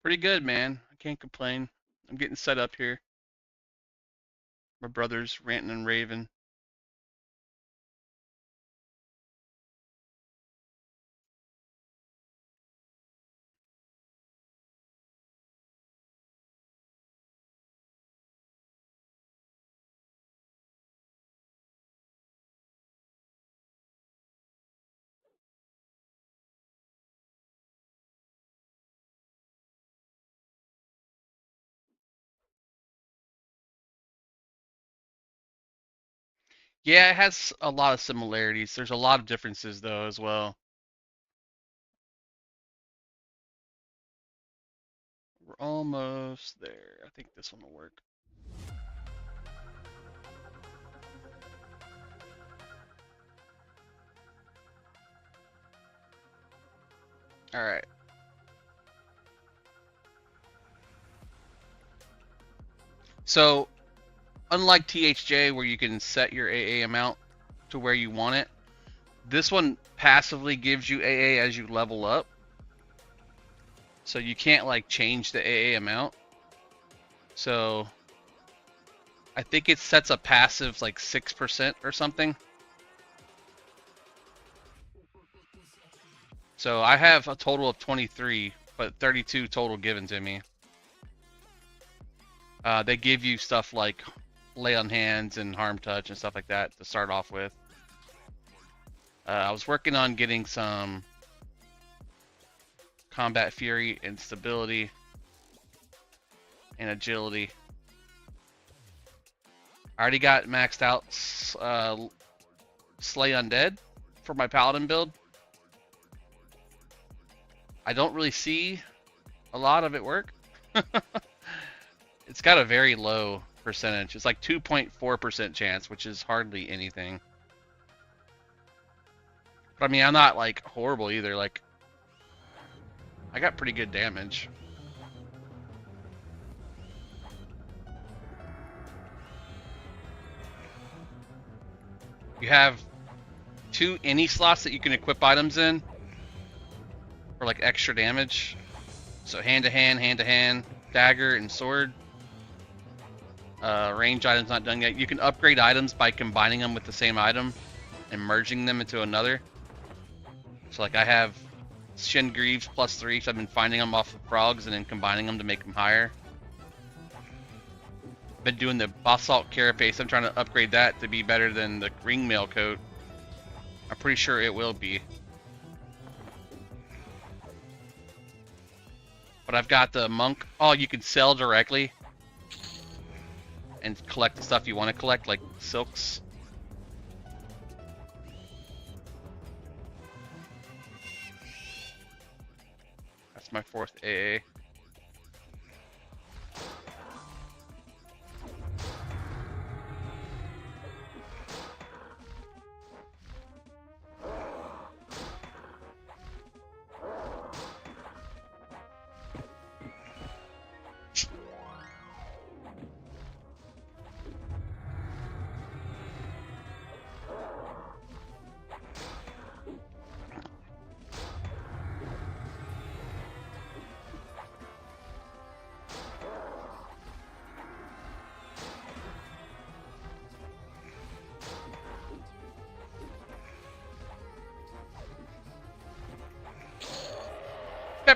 Pretty good, man. I can't complain. I'm getting set up here. My brother's ranting and raving. Yeah, it has a lot of similarities. There's a lot of differences though as well. We're almost there. I think this one will work. All right. So, unlike THJ where you can set your AA amount to where you want it, this one passively gives you AA as you level up. So you can't like change the AA amount. So I think it sets a passive like 6% or something. So I have a total of 23, but 32 total given to me. They give you stuff like lay on hands and harm touch and stuff like that to start off with. I was working on getting some combat fury and stability and agility. I already got maxed out Slay Undead for my paladin build. I don't really see a lot of it work. It's got a very low percentage. It's like 2.4% chance, which is hardly anything. But I mean, I'm not like horrible either. Like, I got pretty good damage. You have 2 any slots that you can equip items in for like extra damage. So hand to hand, dagger, and sword. Range items not done yet. You can upgrade items by combining them with the same item and merging them into another. So like I have Shin Greaves +3, so I've been finding them off of frogs and then combining them to make them higher. Been doing the Basalt Carapace. I'm trying to upgrade that to be better than the Ringmail coat. I'm pretty sure it will be. But I've got the Monk. Oh, you can sell directly and collect the stuff you want to collect, like silks. That's my 4th AA.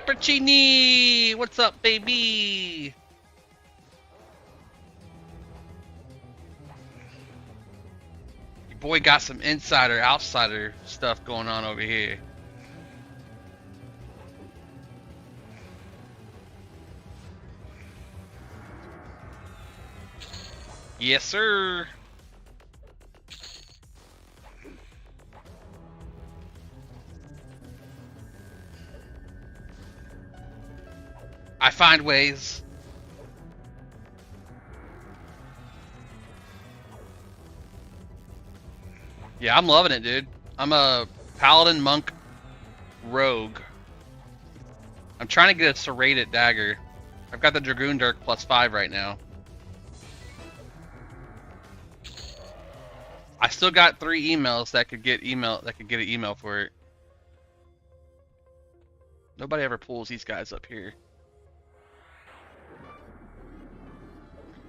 Peppercini! What's up, baby? Your boy got some insider, outsider stuff going on over here. Yes, sir. I find ways. Yeah, I'm loving it, dude. I'm a paladin monk rogue. I'm trying to get a serrated dagger. I've got the Dragoon Dirk +5 right now. I still got 3 emails that could get an email for it. Nobody ever pulls these guys up here.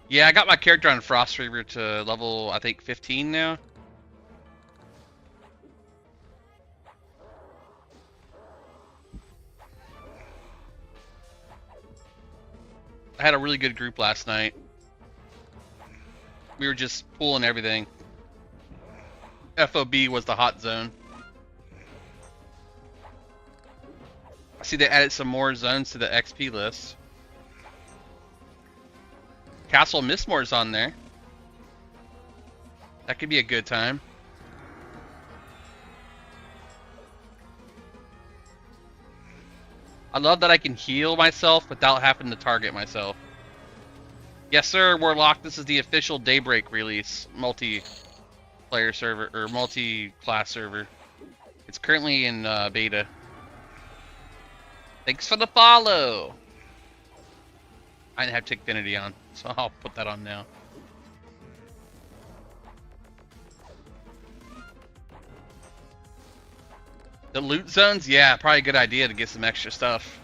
Yeah, I got my character on Frost Reaver to level, I think, 15 now. I had a really good group last night. We were just pulling everything. FOB was the hot zone. I see they added some more zones to the XP list. Castle Mistmore's on there. That could be a good time. I love that I can heal myself without having to target myself. Yes, sir, Warlock. This is the official Daybreak release, multiplayer server or multi-class server. It's currently in beta. Thanks for the follow. I didn't have Tickfinity on, so I'll put that on now. The loot zones? Yeah, probably a good idea to get some extra stuff.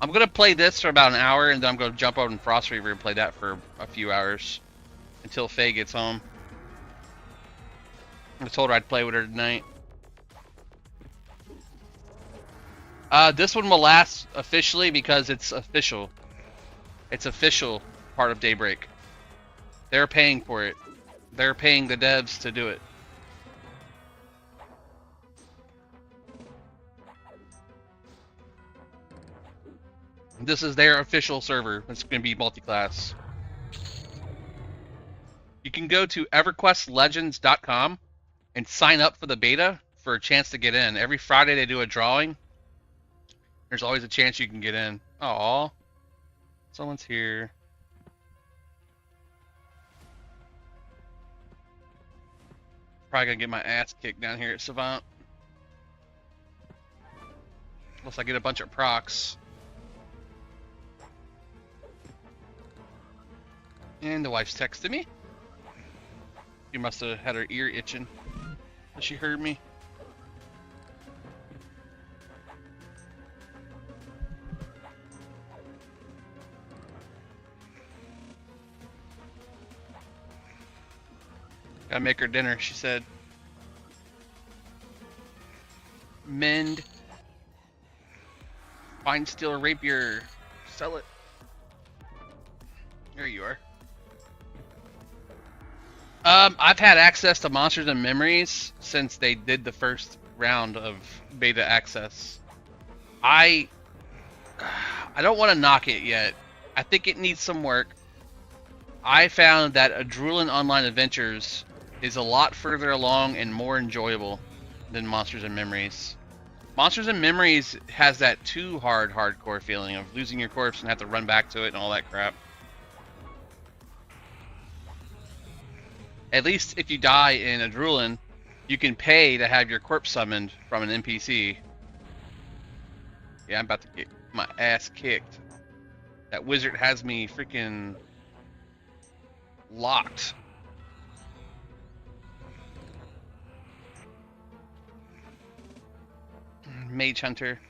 I'm going to play this for about an hour, and then I'm going to jump over in Frost Reaver and play that for a few hours until Faye gets home. I told her I'd play with her tonight. This one will last officially because it's official. It's official part of Daybreak. They're paying for it. They're paying the devs to do it. This is their official server. It's going to be multi-class. You can go to EverQuestLegends.com and sign up for the beta for a chance to get in. Every Friday they do a drawing. There's always a chance you can get in. Aw. Someone's here. Probably gonna get my ass kicked down here at Savant. Unless I get a bunch of procs. And the wife's texting me. She must have had her ear itching. She heard me. Gotta make her dinner, she said. Mend. Find steel rapier. Sell it. There you are. I've had access to Monsters and Memories since they did the first round of beta access. I don't want to knock it yet. I think it needs some work. I found that Adrulan Online Adventures is a lot further along and more enjoyable than Monsters and Memories. Monsters and Memories has that too hardcore feeling of losing your corpse and have to run back to it and all that crap. At least if you die in Adrulan, you can pay to have your corpse summoned from an NPC. Yeah, I'm about to get my ass kicked. That wizard has me freaking locked. Mage Hunter.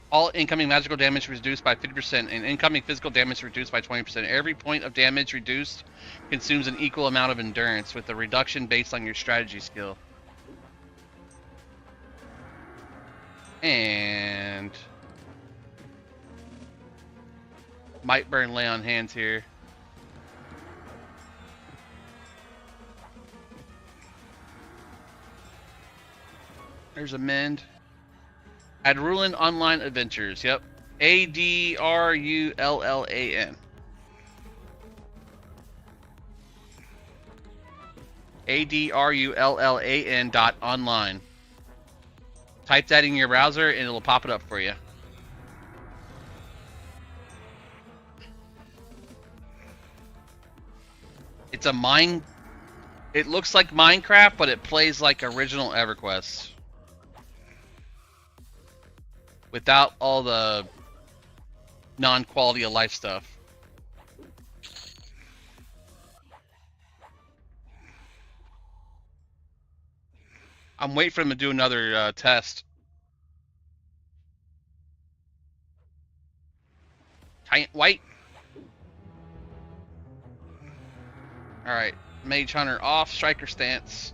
All incoming magical damage reduced by 50% and incoming physical damage reduced by 20%. Every point of damage reduced consumes an equal amount of endurance with a reduction based on your strategy skill. And might burn lay on hands here. There's a mend. Adrullan Online Adventures. Yep. Adrullan. Adrullan.online. Type that in your browser and it'll pop it up for you. It's a mine. It looks like Minecraft, but it plays like original EverQuest. Without all the non-quality of life stuff. I'm waiting for them to do another test. White. Alright. Mage Hunter off. Striker stance.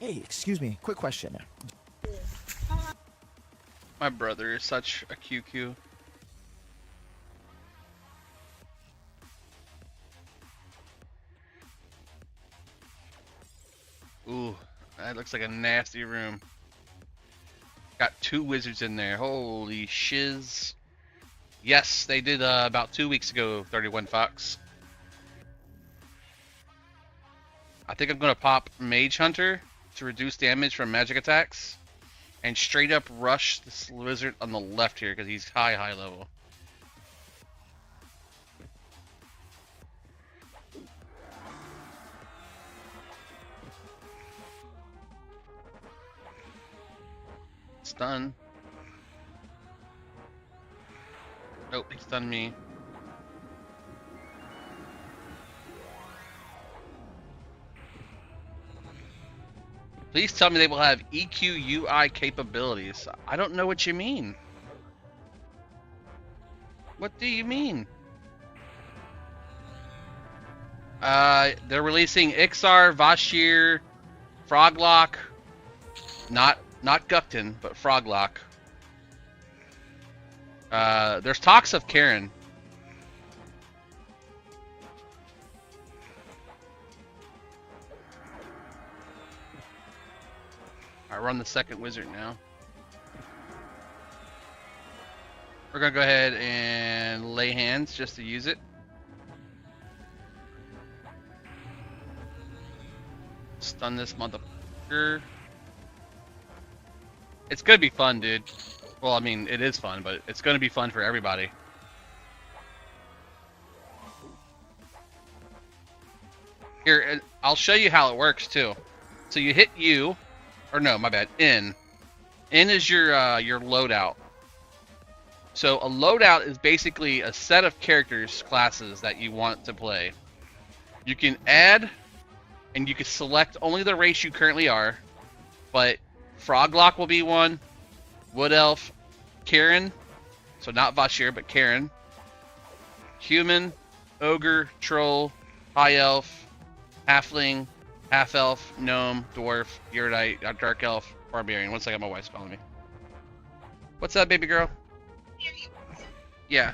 Hey, excuse me, quick question. My brother is such a QQ. Ooh, that looks like a nasty room. Got 2 wizards in there. Holy shiz. Yes, they did about 2 weeks ago, 31 Fox. I think I'm going to pop Mage Hunter to reduce damage from magic attacks. And straight up rush this wizard on the left here because he's high level. Stun. Nope, he stunned me. Please tell me they will have EQUI capabilities. I don't know what you mean. What do you mean? They're releasing Ixar, Vashir, Froglock. Not Gukton, but Froglock. There's talks of Karen. I run the second wizard now. We're gonna go ahead and lay hands just to use it. Stun this motherfucker. It's gonna be fun, dude. Well, I mean, it is fun, but it's gonna be fun for everybody. Here, I'll show you how it works too. So you hit U, or no, my bad, N. N is your loadout. So a loadout is basically a set of characters, classes that you want to play. You can add, and you can select only the race you currently are, but Froglock will be one, Wood Elf, Karen, so not Vashir, but Karen, Human, Ogre, Troll, High Elf, Halfling, Half Elf, Gnome, Dwarf, Erudite, Dark Elf, Barbarian. One second, my wife's calling me. What's up, baby girl? Yeah.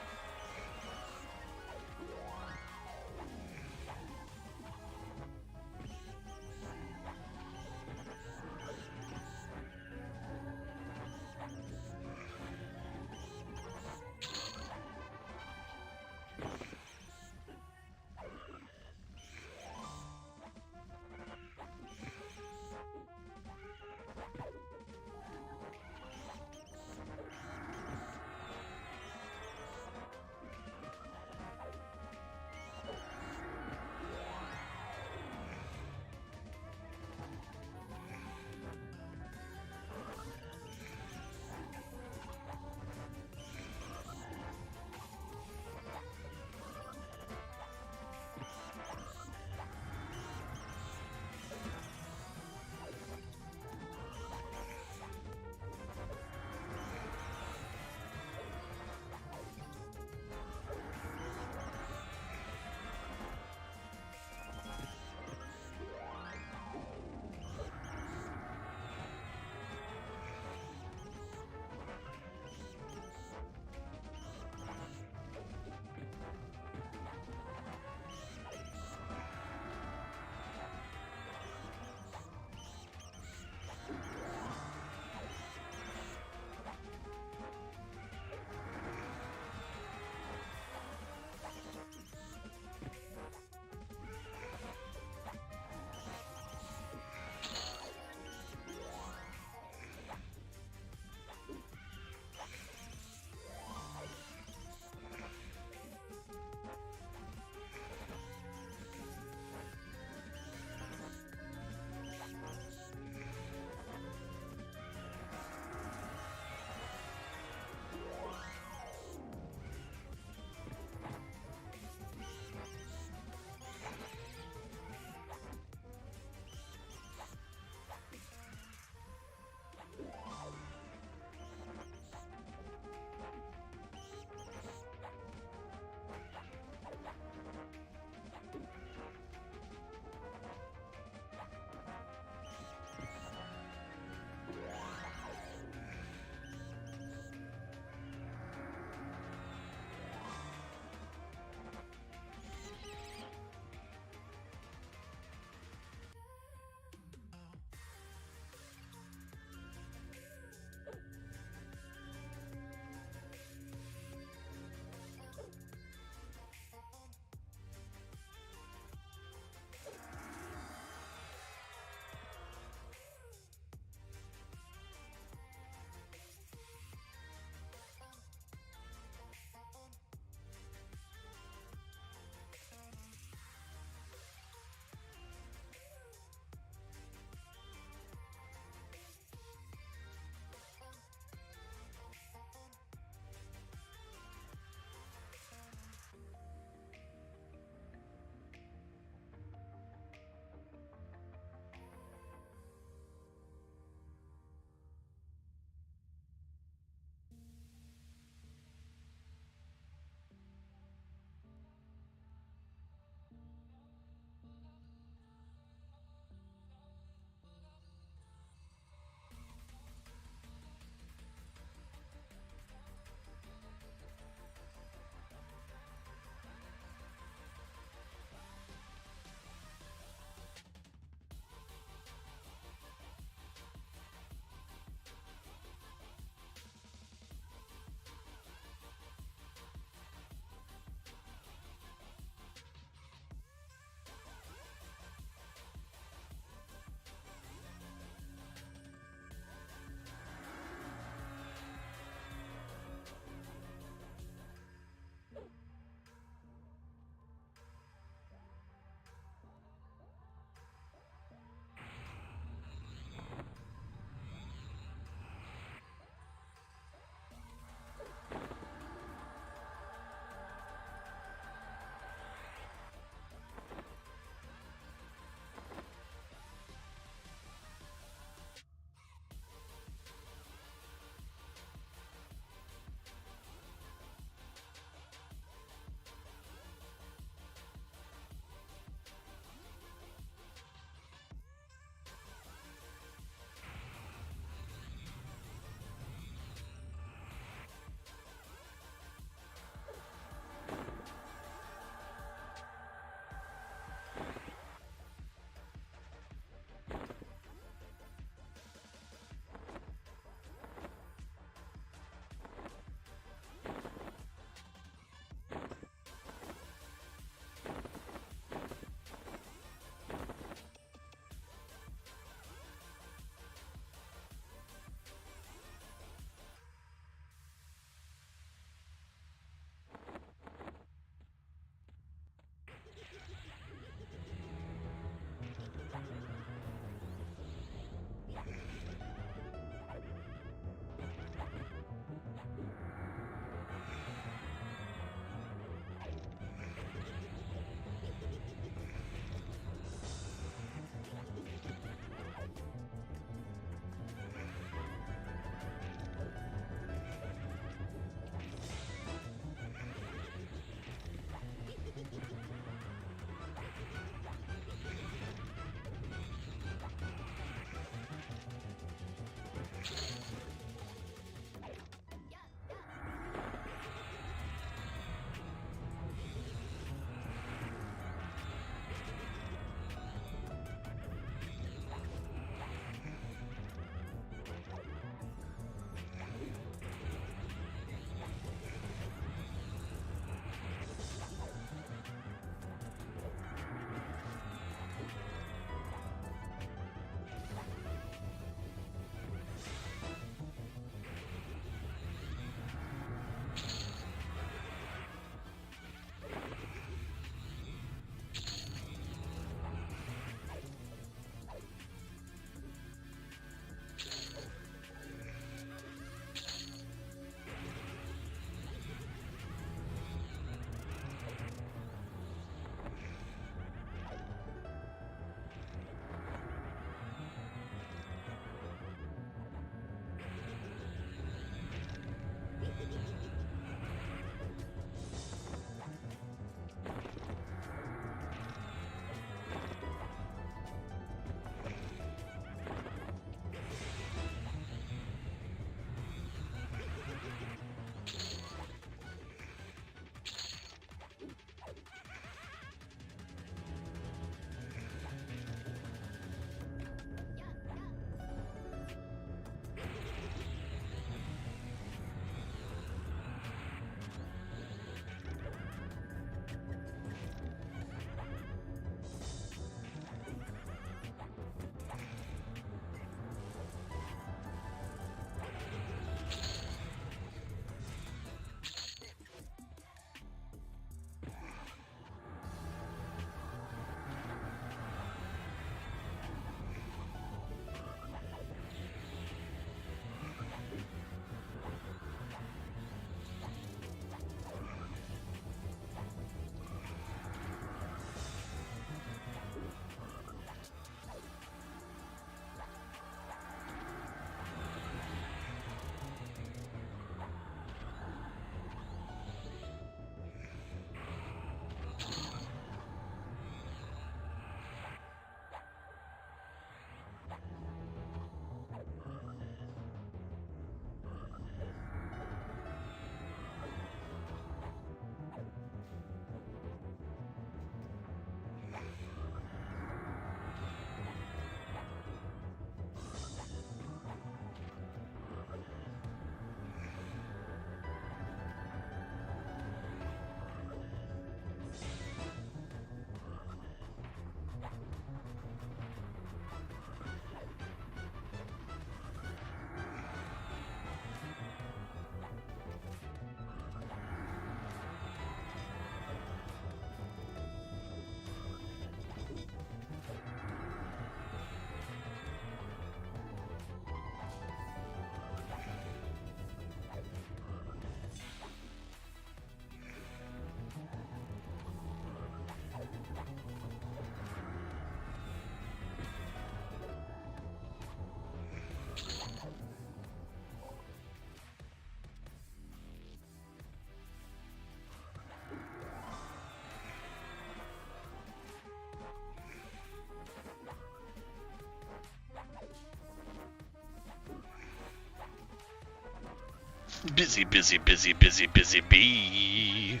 Busy, busy, busy, busy, busy bee.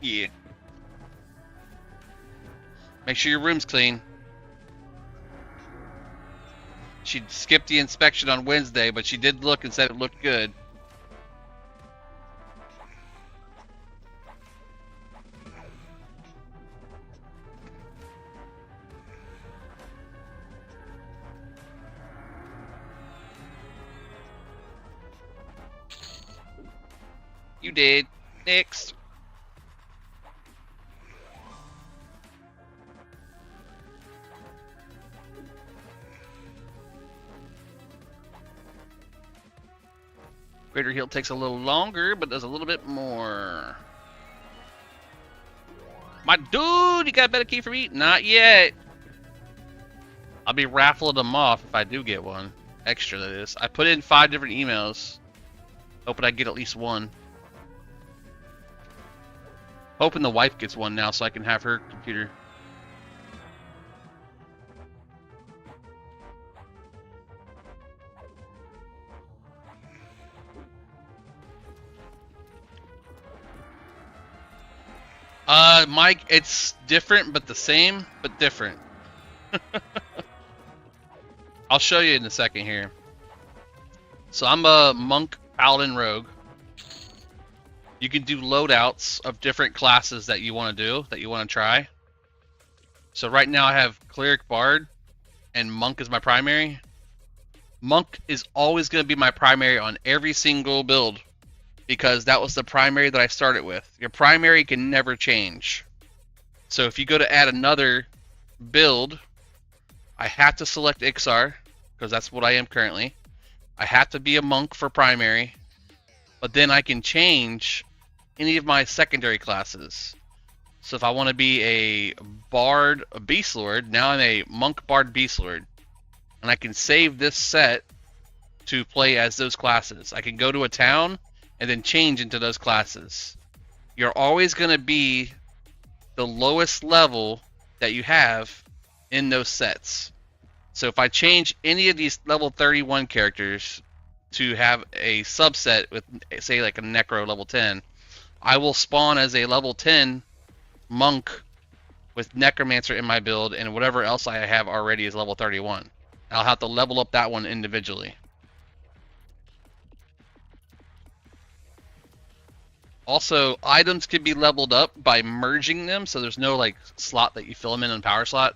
Yeah. Make sure your room's clean. She skipped the inspection on Wednesday, but she did look and said it looked good. You did. Next. Greater heal takes a little longer, but does a little bit more. My dude, you got a better key for me? Not yet. I'll be raffling them off if I do get one. Extra, that is. I put in 5 different emails. Hoping I get at least one. Hoping the wife gets one now so I can have her computer. Mike, it's different but the same, but different. I'll show you in a second here. So I'm a monk, paladin, rogue. You can do loadouts of different classes that you want to do, that you want to try. So right now I have cleric, bard, and monk is my primary. Monk is always going to be my primary on every single build, because that was the primary that I started with. Your primary can never change. So if you go to add another build, I have to select Ixar, because that's what I am currently. I have to be a monk for primary, but then I can change any of my secondary classes. So if I want to be a bard, a beast lord, now I'm a monk, bard, beast lord. And I can save this set to play as those classes. I can go to a town and then change into those classes. You're always going to be the lowest level that you have in those sets. So if I change any of these level 31 characters to have a subset with, say, like a Necro level 10, I will spawn as a level 10 monk with Necromancer in my build, and whatever else I have already is level 31. I'll have to level up that one individually. Also, items can be leveled up by merging them, so there's no like slot that you fill them in power slot.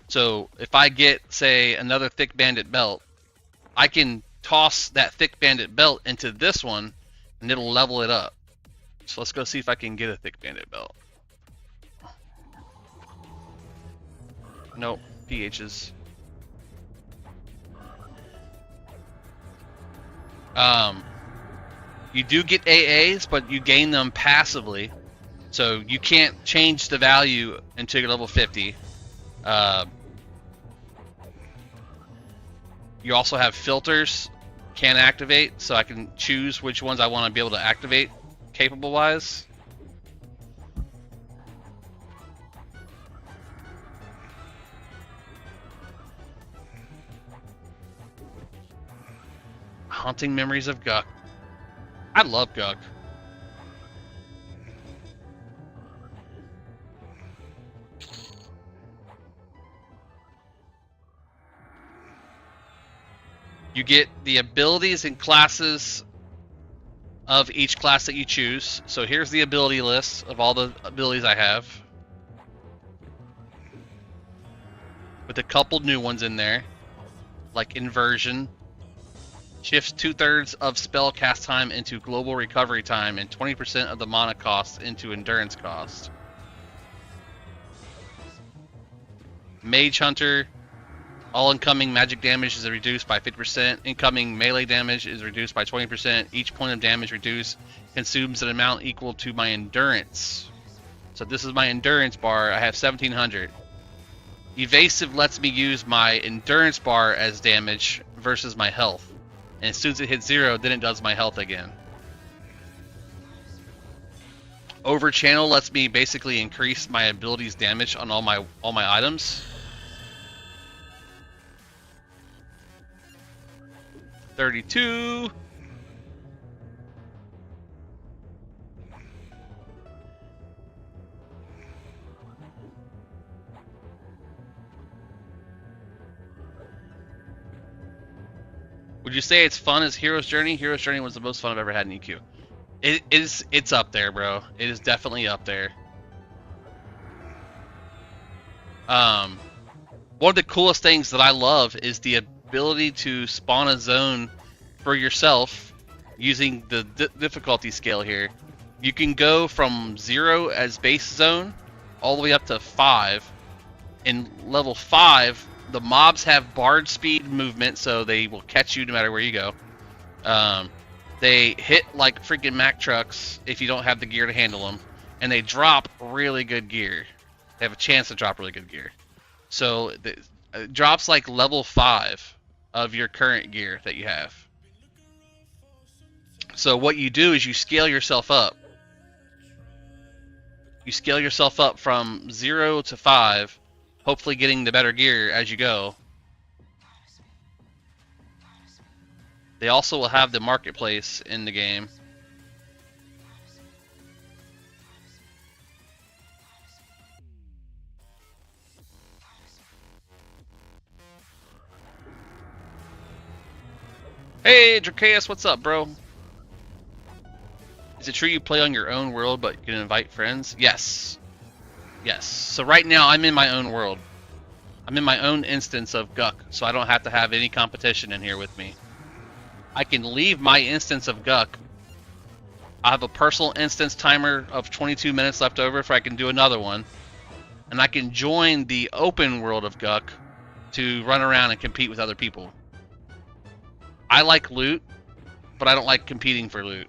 So if I get, say, another thick bandit belt, I can toss that thick bandit belt into this one, and it'll level it up. So let's go see if I can get a thick bandit belt. Nope, PHs. You do get AAs, but you gain them passively. So you can't change the value until you're level 50. You also have filters can activate, so I can choose which ones I want to be able to activate capable wise. Haunting memories of Guk. I love Guk. You get the abilities and classes of each class that you choose. So here's the ability list of all the abilities I have, with a couple new ones in there, like Inversion. Shifts 2/3 of spell cast time into global recovery time and 20% of the mana cost into endurance cost. Mage Hunter. All incoming magic damage is reduced by 50%. Incoming melee damage is reduced by 20%. Each point of damage reduced consumes an amount equal to my endurance. So this is my endurance bar. I have 1700. Evasive lets me use my endurance bar as damage versus my health. And as soon as it hits 0, then it does my health again. Over channel lets me basically increase my abilities damage on all my items. 32. you say it's fun as Hero's Journey? Hero's Journey was the most fun I've ever had in EQ. It's up there, bro. It is definitely up there. One of the coolest things that I love is the ability to spawn a zone for yourself using the difficulty scale here. You can go from 0 as base zone all the way up to 5. In level 5, the mobs have barred speed movement, so they will catch you no matter where you go. They hit like freaking Mack trucks if you don't have the gear to handle them, and they drop really good gear. They have a chance to drop really good gear. So it drops like level 5 of your current gear that you have. So what you do is you scale yourself up. You scale yourself up from 0 to 5, hopefully getting the better gear as you go. They also will have the marketplace in the game. Hey, Dracaeus, what's up, bro? Is it true you play on your own world, but you can invite friends? Yes. Yes. So right now, I'm in my own world. I'm in my own instance of Guck, so I don't have to have any competition in here with me. I can leave my instance of Guck. I have a personal instance timer of 22 minutes left over if I can do another one. And I can join the open world of Guck to run around and compete with other people. I like loot, but I don't like competing for loot.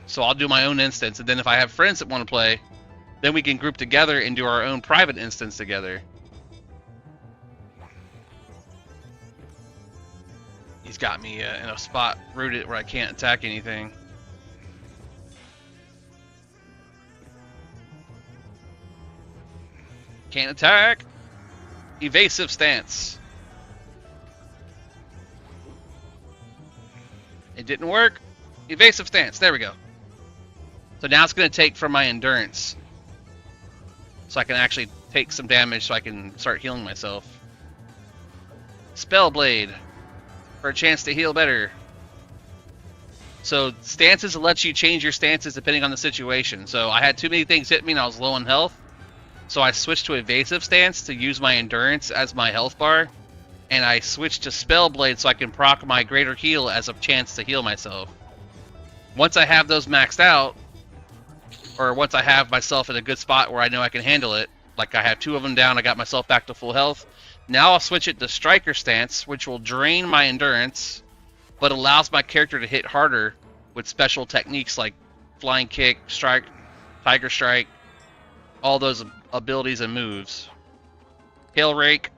So I'll do my own instance, and then if I have friends that want to play, then we can group together and do our own private instance together. He's got me in a spot rooted where I can't attack anything. Can't attack! Evasive stance. It didn't work. Evasive stance. There we go. So now it's going to take from my endurance. So I can actually take some damage so I can start healing myself. Spell Blade. For a chance to heal better. So stances lets you change your stances depending on the situation. So I had too many things hit me and I was low on health. So I switched to evasive stance to use my endurance as my health bar. And I switched to Spell Blade so I can proc my greater heal as a chance to heal myself. Once I have those maxed out, or once I have myself in a good spot where I know I can handle it, like I have 2 of them down, I got myself back to full health. Now I'll switch it to Striker Stance, which will drain my endurance, but allows my character to hit harder with special techniques like Flying Kick, Strike, Tiger Strike, all those abilities and moves. Hail Rake.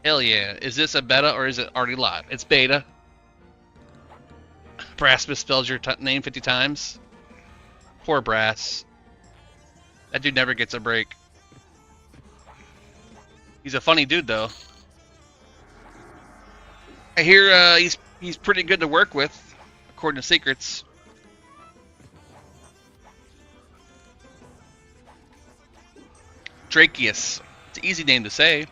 Hell yeah. Is this a beta or is it already live? It's beta. Brass misspells your name 50 times. Poor Brass. That dude never gets a break. He's a funny dude though. I hear he's pretty good to work with, according to secrets. Dracaeus. It's an easy name to say.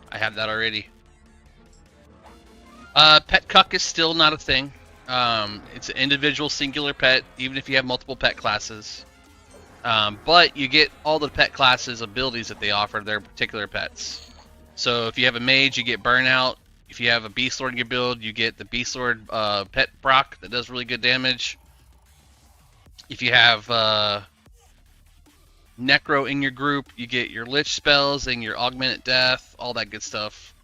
I have that already. Pet cuck is still not a thing. It's an individual singular pet, even if you have multiple pet classes. But you get all the pet classes abilities that they offer their particular pets. So if you have a mage, you get burnout. If you have a beast lord in your build, you get the beast lord pet proc that does really good damage. If you have Necro in your group, you get your Lich spells and your Augmented Death, all that good stuff.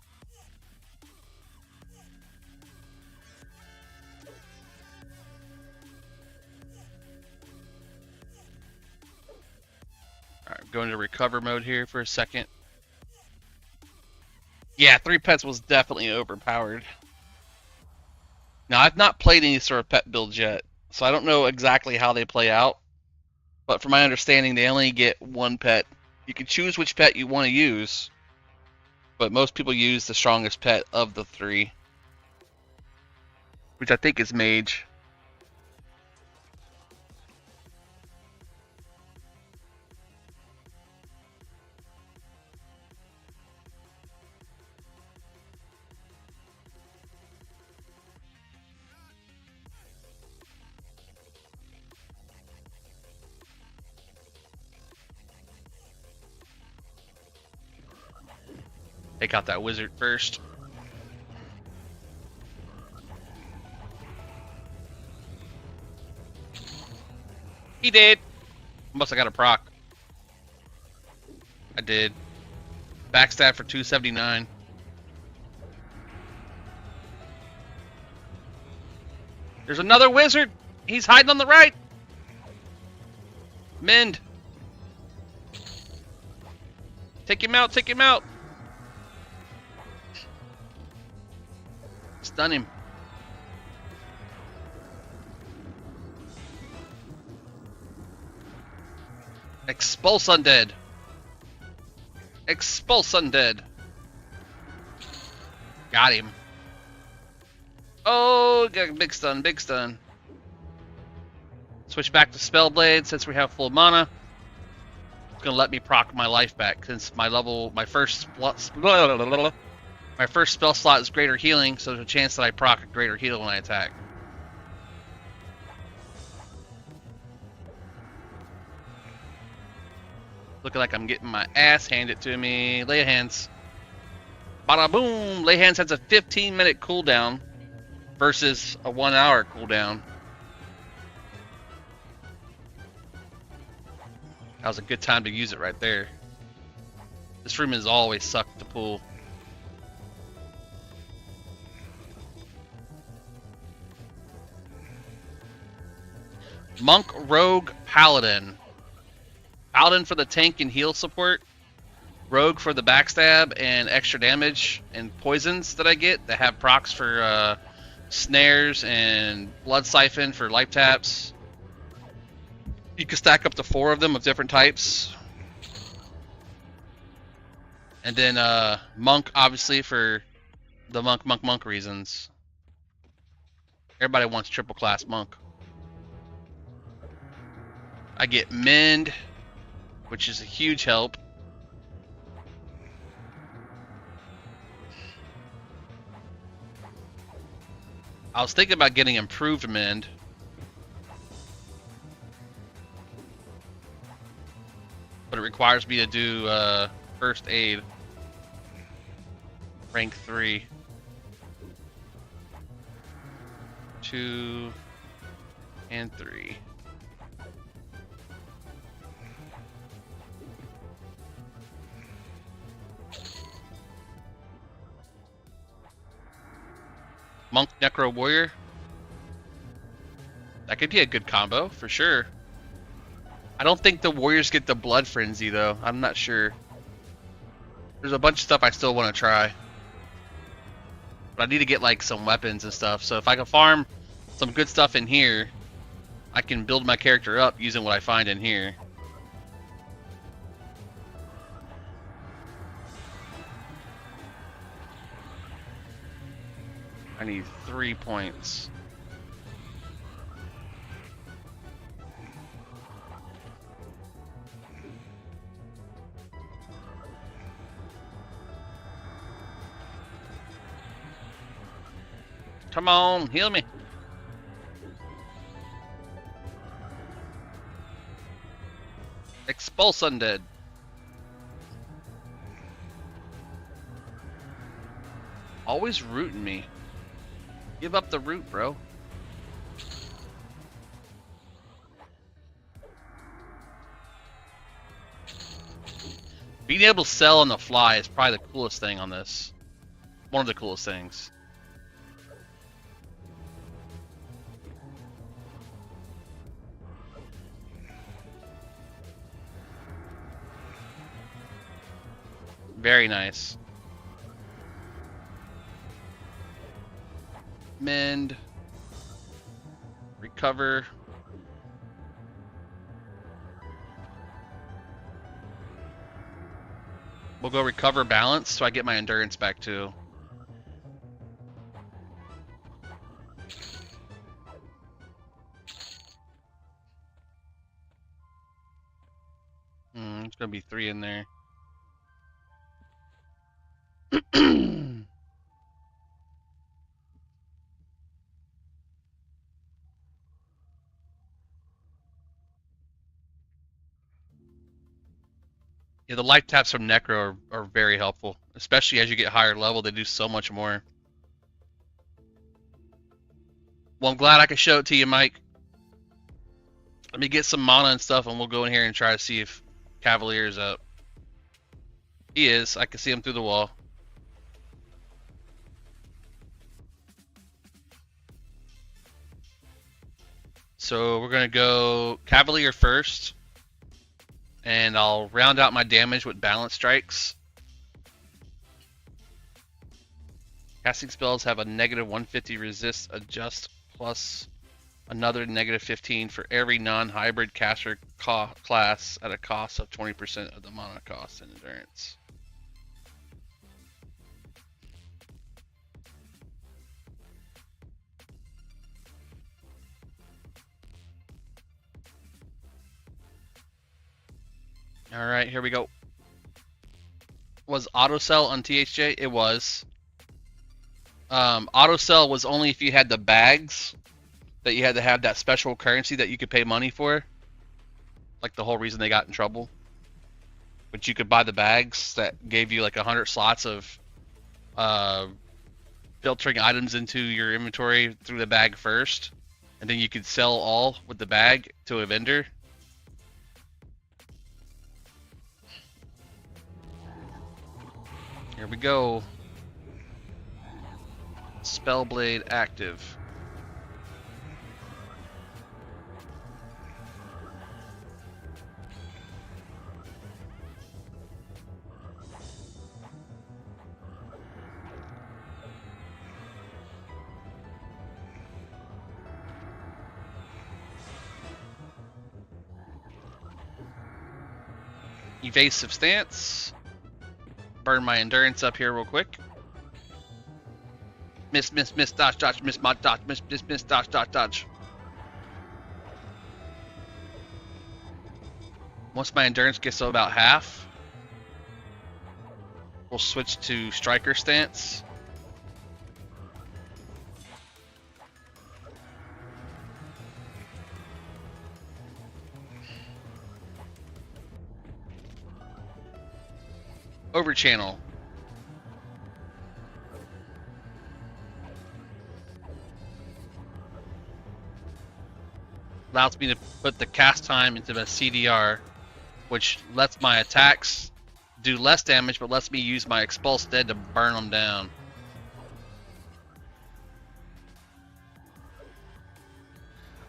Alright, going to recover mode here for a second. Yeah, 3 pets was definitely overpowered. Now, I've not played any sort of pet builds yet, so I don't know exactly how they play out. But from my understanding, they only get one pet. You can choose which pet you want to use, but most people use the strongest pet of the three, which I think is Mage. Take out that wizard first. He did. Must have got a proc. I did. Backstab for 279. There's another wizard. He's hiding on the right. Mend. Take him out. Take him out. Stun him. Expulse undead. Expulse undead. Got him. Oh, got a big stun, big stun. Switch back to Spellblade since we have full mana. It's gonna let me proc my life back since my first spell slot is greater healing, so there's a chance that I proc a greater heal when I attack. Looking like I'm getting my ass handed to me. Lay hands. Bada boom! Lay hands has a 15-minute cooldown versus a 1-hour cooldown. That was a good time to use it right there. This room has always sucked to pull. Monk, Rogue, Paladin. Paladin for the tank and heal support. Rogue for the backstab and extra damage and poisons that I get that have procs for snares and blood siphon for life taps. You can stack up to 4 of them of different types. And then Monk, obviously, for the monk reasons. Everybody wants triple class Monk. I get Mend, which is a huge help. I was thinking about getting Improved Mend. But it requires me to do First Aid. Rank 3. 2 and 3. Monk, Necro, Warrior. That could be a good combo, for sure. I don't think the Warriors get the Blood Frenzy, though. I'm not sure. There's a bunch of stuff I still want to try. But I need to get, like, some weapons and stuff. So if I can farm some good stuff in here, I can build my character up using what I find in here. I need 3 points. Come on, heal me. Expulse undead. Always rooting me. Give up the root, bro. Being able to sell on the fly is probably the coolest thing on this. One of the coolest things. Very nice. Mend. recover. We'll go recover balance so I get my endurance back too. It's gonna be 3 in there. Yeah, the life taps from Necro are very helpful, especially as you get higher level. They do so much more. Well, I'm glad I could show it to you, Mike. Let me get some mana and stuff, and we'll go in here and try to see if Cavalier's up. He is. I can see him through the wall. So we're going to go Cavalier first, and I'll round out my damage with balance strikes. Casting spells have a negative 150 resist adjust plus another negative 15 for every non-hybrid caster class at a cost of 20% of the mana cost and endurance. Alright, here we go. Was auto sell on THJ? It was. Auto sell was only if you had the bags that you had to have that special currency that you could pay money for. Like the whole reason they got in trouble. But you could buy the bags that gave you like 100 slots of filtering items into your inventory through the bag first. And then you could sell all with the bag to a vendor. Here we go. Spellblade active. Evasive stance. Burn my endurance up here real quick. Miss, dodge, dodge, miss, mod, dodge, miss, dodge, dodge, dodge. Once my endurance gets to about half, we'll switch to striker stance. Over channel. Allows me to put the cast time into the CDR, which lets my attacks do less damage, but lets me use my expulse dead to burn them down.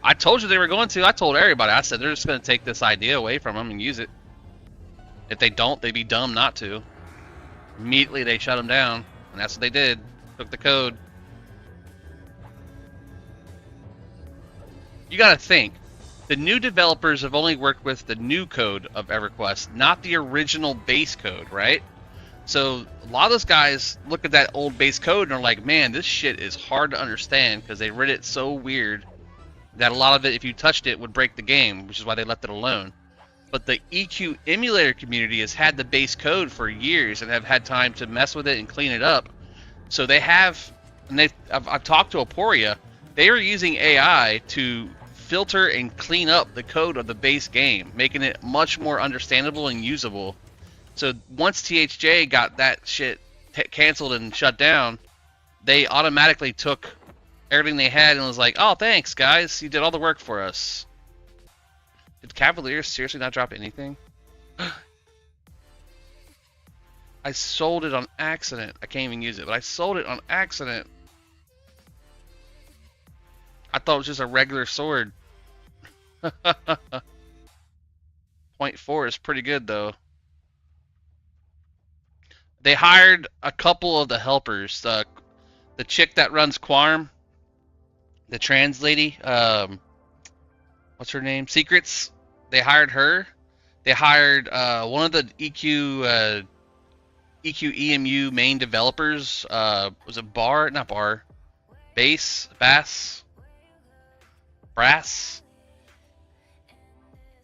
I told you they were going to. I told everybody. I said they're just going to take this idea away from them and use it. If they don't, they'd be dumb not to. Immediately they shut them down, and that's what they did. Took the code. You gotta think, the new developers have only worked with the new code of EverQuest, not the original base code, right? So a lot of those guys look at that old base code and are like, man, this shit is hard to understand because they writ it so weird that a lot of it, if you touched it, would break the game, which is why they left it alone. But the EQ emulator community has had the base code for years and have had time to mess with it and clean it up. So they have, and I've talked to Aporia, they are using AI to filter and clean up the code of the base game, making it much more understandable and usable. So once THJ got that shit canceled and shut down, they automatically took everything they had and was like, oh, thanks, guys. You did all the work for us. Did Cavalier seriously not drop anything? I sold it on accident. I can't even use it, but I sold it on accident. I thought it was just a regular sword. 0.4 is pretty good, though. They hired a couple of the helpers. The chick that runs Quarm, the trans lady, what's her name? Secrets. They hired her. They hired one of the EQEMU main developers. Was it Bar? Not Bar. Brass,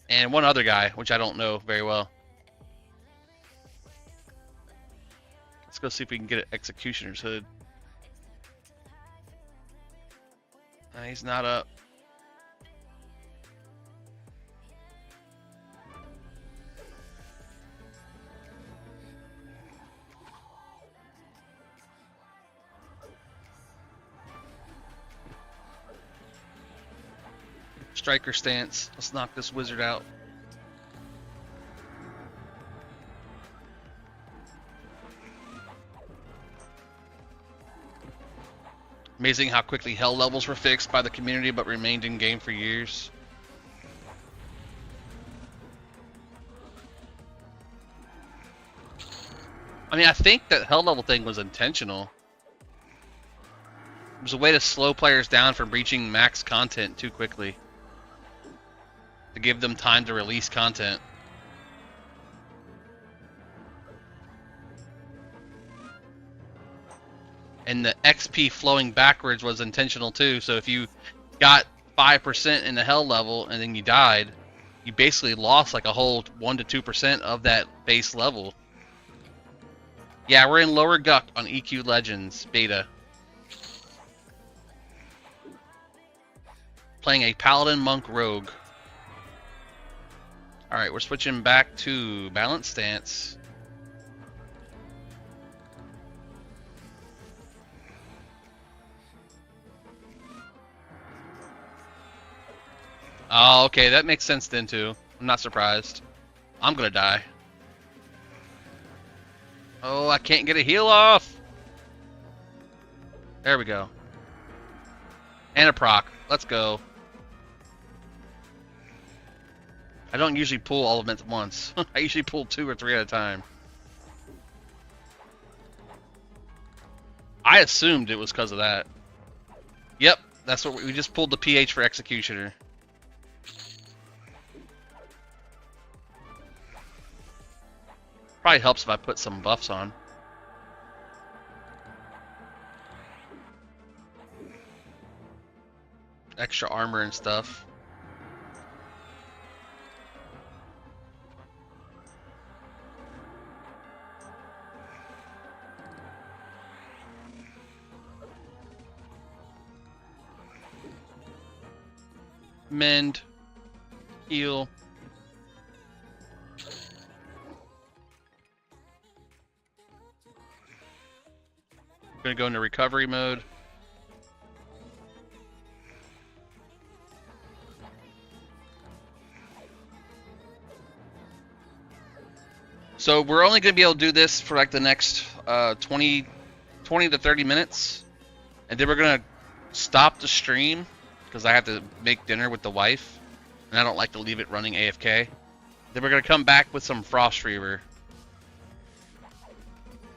and one other guy, which I don't know very well. Let's go see if we can get an Executioner's hood. He's not up. Striker stance. Let's knock this wizard out. Amazing how quickly hell levels were fixed by the community but remained in game for years. I mean, I think that hell level thing was intentional. It was a way to slow players down from reaching max content too quickly. To give them time to release content. And the XP flowing backwards was intentional too. So if you got 5% in the hell level and then you died, you basically lost like a whole 1 to 2% of that base level. Yeah, we're in Lower Guck on EQLegends beta. Playing a Paladin Monk Rogue. Alright, we're switching back to Balanced Stance. Oh, okay, that makes sense then too. I'm not surprised. I'm gonna die. Oh, I can't get a heal off! There we go. And a proc. Let's go. I don't usually pull all of them at once. I usually pull 2 or 3 at a time. I assumed it was because of that. Yep, that's what we just pulled the PH for Executioner. Probably helps if I put some buffs on. Extra armor and stuff. Mend. Heal. I'm gonna go into recovery mode. So we're only gonna be able to do this for like the next 20 to 30 minutes. And then we're gonna stop the stream because I have to make dinner with the wife, and I don't like to leave it running AFK. Then we're gonna come back with some Frost Reaver.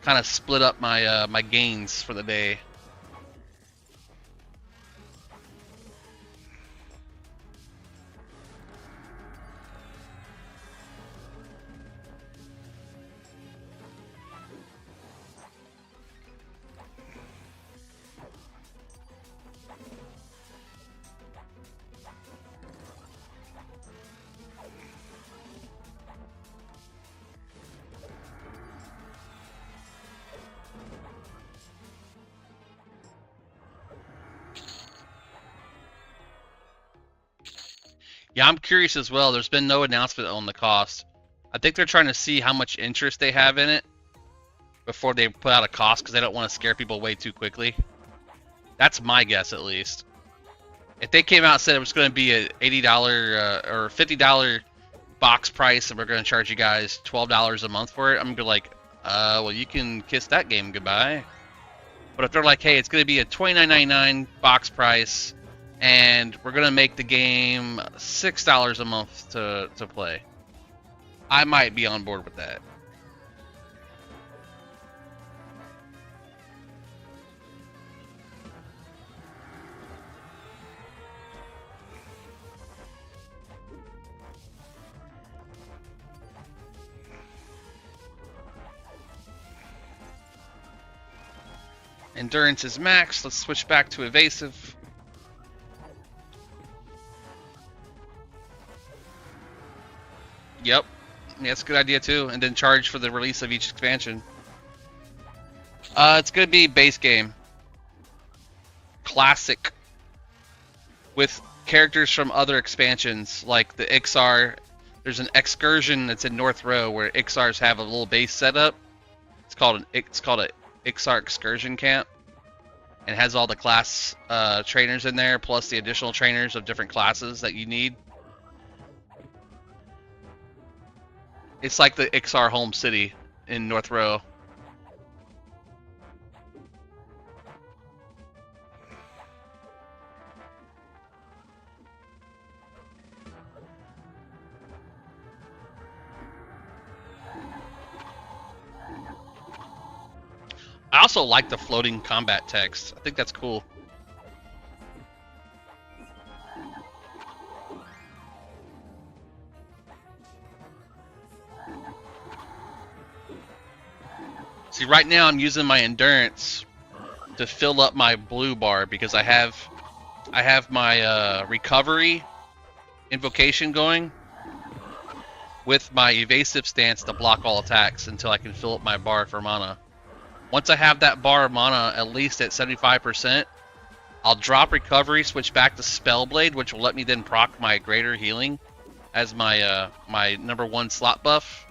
Kind of split up my my gains for the day. Yeah, I'm curious as well. There's been no announcement on the cost. I think they're trying to see how much interest they have in it before they put out a cost because they don't want to scare people away too quickly. That's my guess, at least. If they came out and said it was going to be a $80 or $50 box price and we're going to charge you guys $12 a month for it, I'm going to be like, well, you can kiss that game goodbye. But if they're like, hey, it's going to be a $29.99 box price, and we're going to make the game $6 a month to play, I might be on board with that. Endurance is max. Let's switch back to evasive. Yep. Yeah, that's a good idea too. And then charge for the release of each expansion. It's gonna be base game. Classic. With characters from other expansions, like the Ixar. There's an excursion that's in North Row where Ixars have a little base set up. It's called a Ixar excursion camp. And has all the class trainers in there, plus the additional trainers of different classes that you need. It's like the Ixar home city in North Row. I also like the floating combat text. I think that's cool. See, right now I'm using my endurance to fill up my blue bar because I have my recovery invocation going with my evasive stance to block all attacks until I can fill up my bar for mana. Once I have that bar of mana at least at 75%, I'll drop recovery, switch back to Spellblade, which will let me then proc my greater healing as my my #1 slot buff,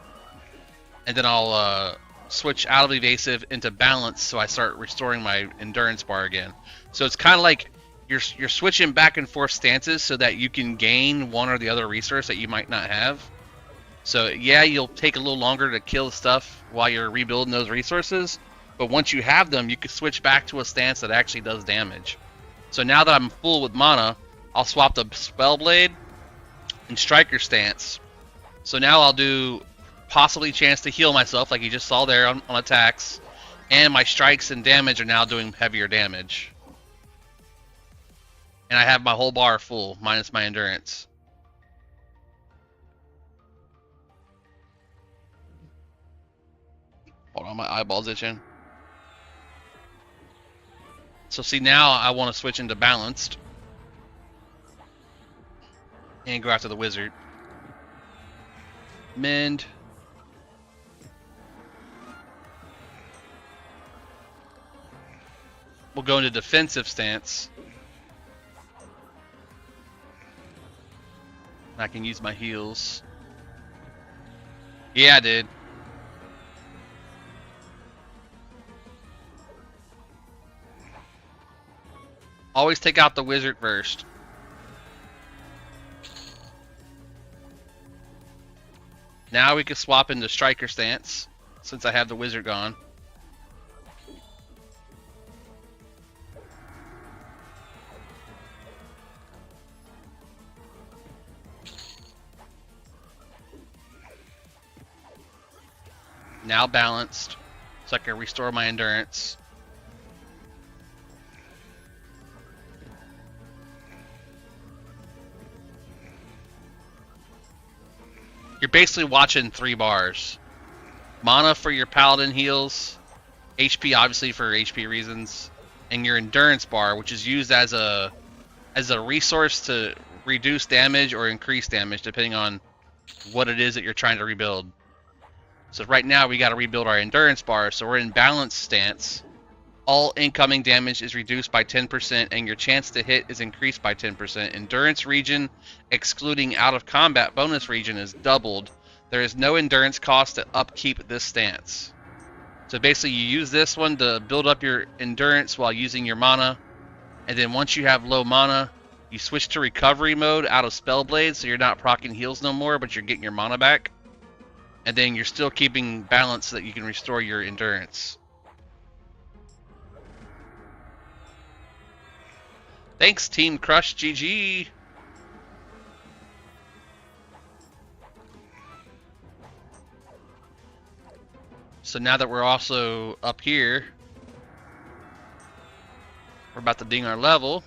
and then I'll switch out of evasive into balance, so I start restoring my endurance bar again. So it's kind of like you're switching back and forth stances so that you can gain one or the other resource that you might not have. So yeah, you'll take a little longer to kill stuff while you're rebuilding those resources, but once you have them, you can switch back to a stance that actually does damage. So now that I'm full with mana, I'll swap the Spellblade and Striker stance. So now I'll do possibly chance to heal myself, like you just saw there on attacks, and my strikes and damage are now doing heavier damage. And I have my whole bar full, minus my endurance. Hold on, my eyeball's itching. So see, now I want to switch into balanced and go after the wizard. Mend. We'll go into defensive stance. I can use my heals. Yeah, I did. Always take out the wizard first. Now we can swap into striker stance, since I have the wizard gone. Now balanced, so I can restore my endurance. You're basically watching 3 bars. Mana for your paladin heals, HP obviously for HP reasons, and your endurance bar, which is used as a resource to reduce damage or increase damage depending on what it is that you're trying to rebuild. So right now we got to rebuild our endurance bar, so we're in balanced stance. All incoming damage is reduced by 10% and your chance to hit is increased by 10%. Endurance region, excluding out of combat bonus region, is doubled. There is no endurance cost to upkeep this stance. So basically you use this one to build up your endurance while using your mana. And then once you have low mana, you switch to recovery mode out of Spellblade, so you're not proccing heals no more, but you're getting your mana back. And then you're still keeping balance so that you can restore your endurance. Thanks, Team Crush GG. So now that we're also up here, we're about to ding our level.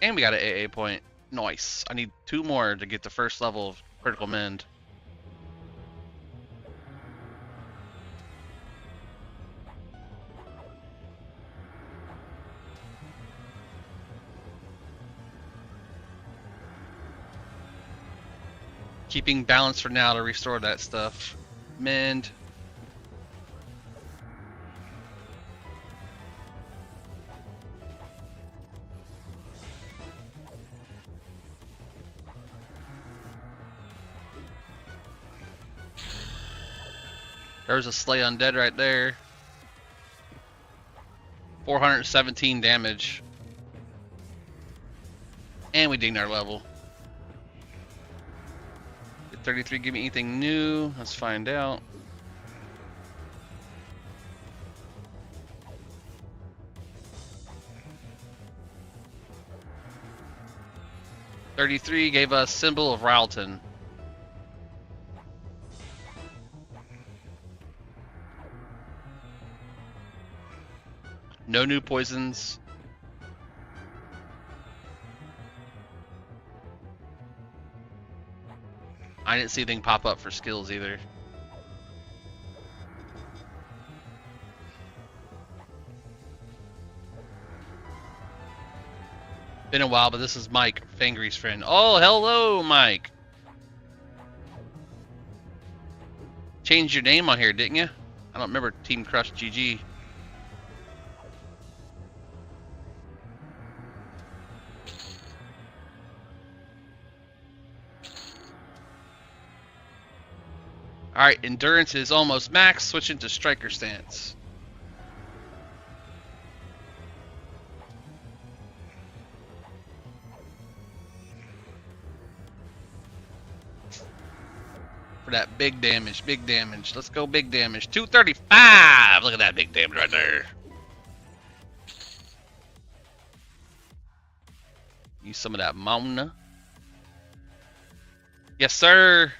And we got an AA point. Nice. I need 2 more to get the first level of critical mend. Keeping balance for now to restore that stuff. Mend. There's a Slay Undead right there. 417 damage. And we dinged our level. Did 33 give me anything new? Let's find out. $33 gave us Symbol of Ralton. No new poisons. I didn't see anything pop up for skills either. Been a while, but this is Mike, Fangry's friend. Oh, hello, Mike. Changed your name on here, didn't you? I don't remember Team Crush GG. Alright, endurance is almost max, switching to striker stance. For that big damage, big damage. Let's go big damage. 235! Look at that big damage right there. Use some of that Mona. Yes, sir.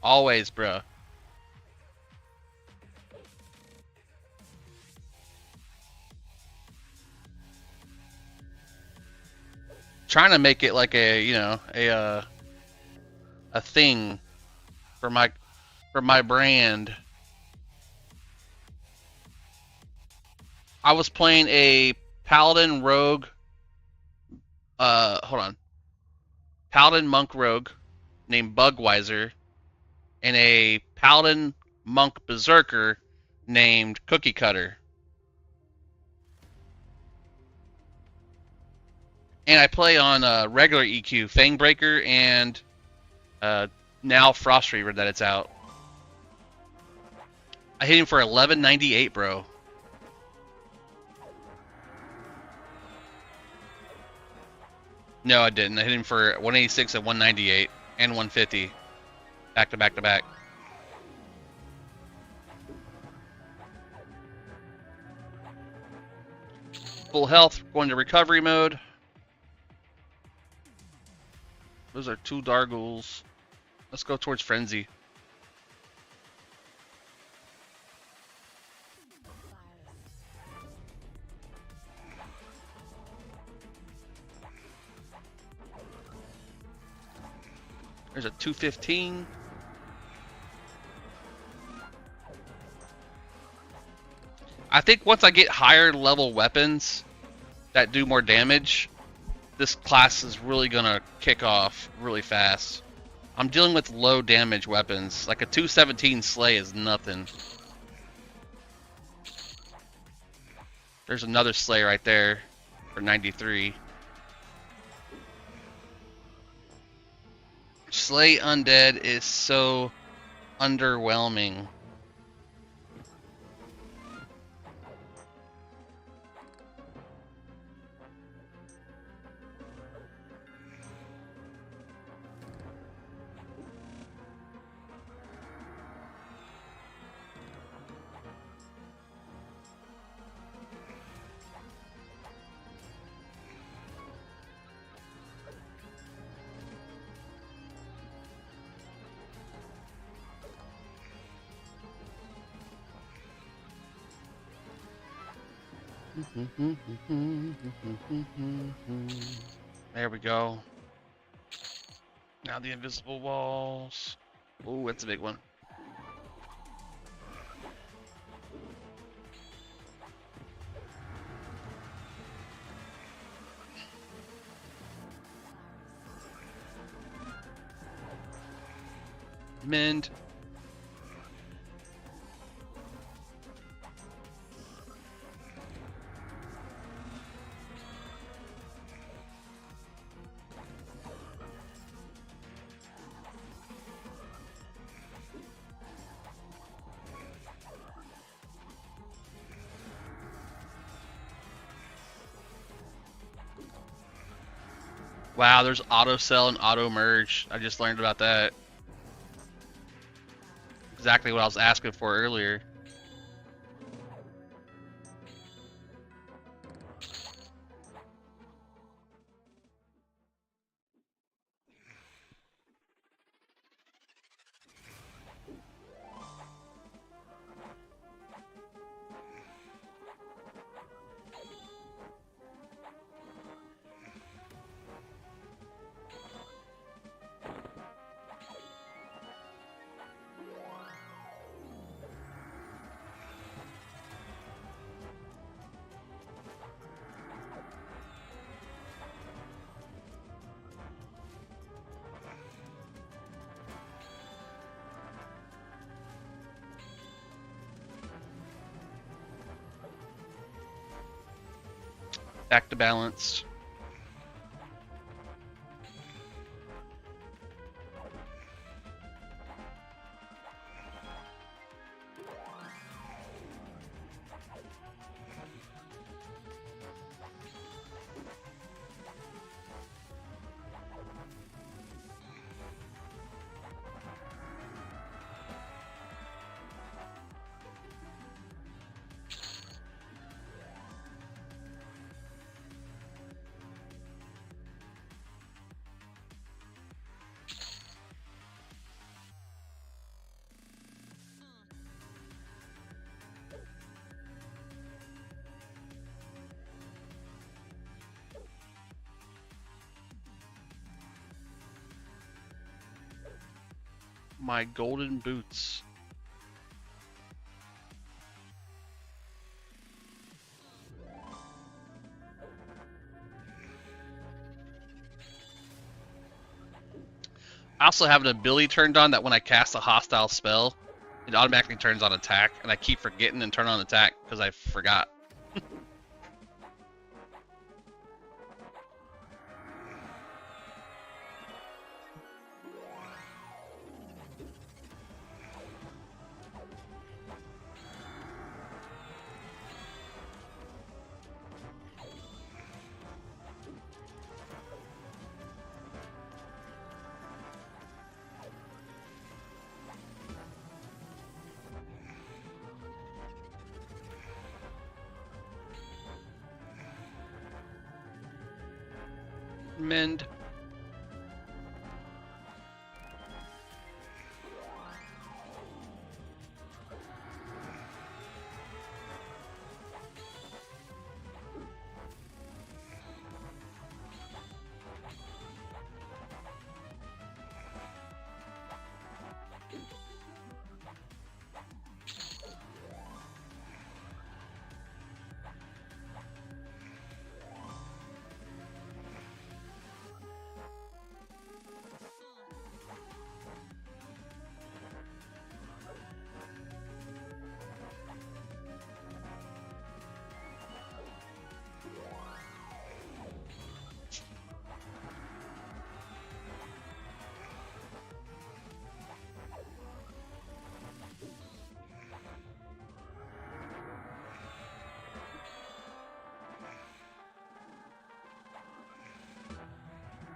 Always, bruh. Trying to make it like a, you know, a thing for my brand. I was playing a Paladin Rogue. Hold on. Paladin Monk Rogue named Bugweiser, and a Paladin Monk Berserker named Cookie Cutter. And I play on regular EQ, Fangbreaker, and now Frost Reaver that it's out. I hit him for 1198, bro. No, I didn't. I hit him for 186 and 198 and 150. Back to back to back. Full health, going to recovery mode. Those are 2 Dargools. Let's go towards Frenzy. There's a 215. I think once I get higher level weapons that do more damage, this class is really gonna kick off really fast. I'm dealing with low damage weapons. Like a 217 Slay is nothing. There's another Slay right there for 93. Slay Undead is so underwhelming. There we go. Now the invisible walls. Ooh, that's a big one. Mend. Wow, there's auto sell and auto merge. I just learned about that. Exactly what I was asking for earlier. Back to balance. My golden boots. I also have an ability turned on that when I cast a hostile spell, it automatically turns on attack, and I keep forgetting and turn on attack because I forgot. Mend.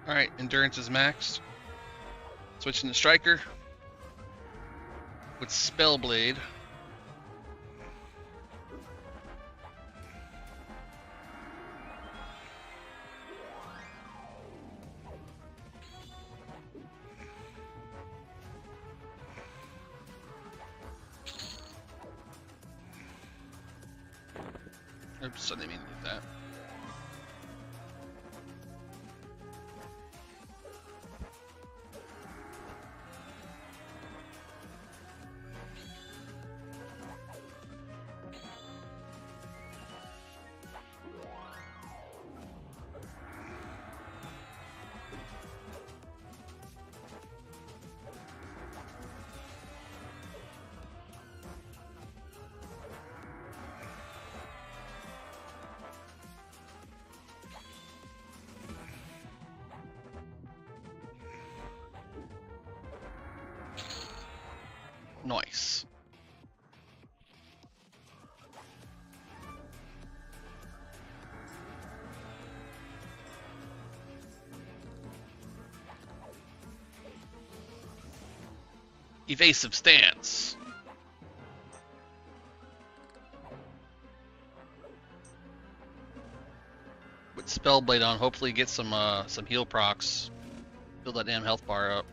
Alright, endurance is maxed. Switching to striker with Spellblade. Oops, I didn't mean to do that. Nice. Evasive stance. With Spellblade on, hopefully get some heal procs. Build that damn health bar up.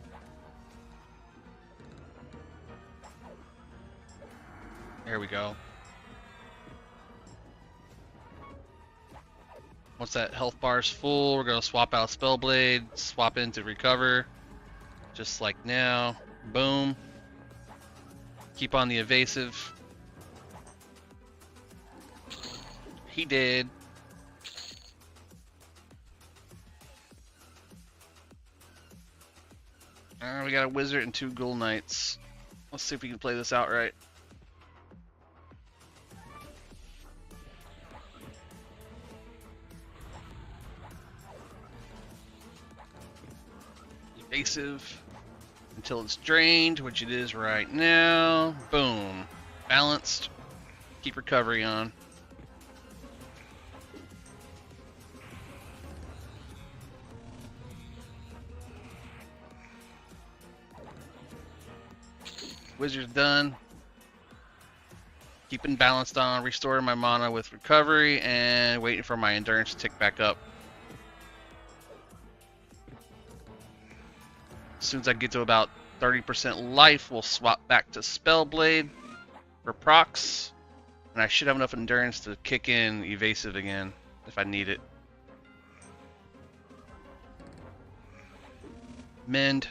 There we go. Once that health bar is full, we're gonna swap out Spellblade, swap into Recover, just like now. Boom. Keep on the evasive. He did. We got a wizard and 2 ghoul knights. Let's see if we can play this out right. Evasive until it's drained, which it is right now. Boom. Balanced. Keep recovery on. Wizard's done. Keeping balanced on, restoring my mana with recovery, and waiting for my endurance to tick back up. As soon as I get to about 30% life, we'll swap back to Spellblade for procs. And I should have enough endurance to kick in evasive again if I need it. Mend.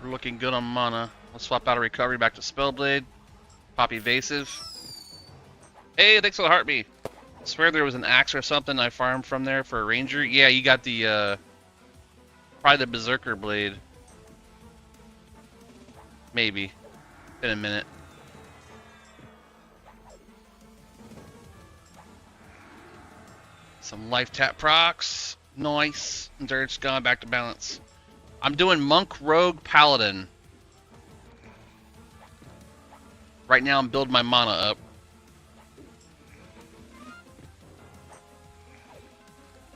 We're looking good on mana. Let's swap out of recovery back to Spellblade. Pop evasive. Hey, thanks for the heartbeat. I swear there was an axe or something I farmed from there for a ranger. Yeah, you got the probably the berserker blade. Maybe. In a minute. Some life tap procs. Nice. Endurance gone back to balance. I'm doing Monk, Rogue, Paladin. Right now I'm building my mana up.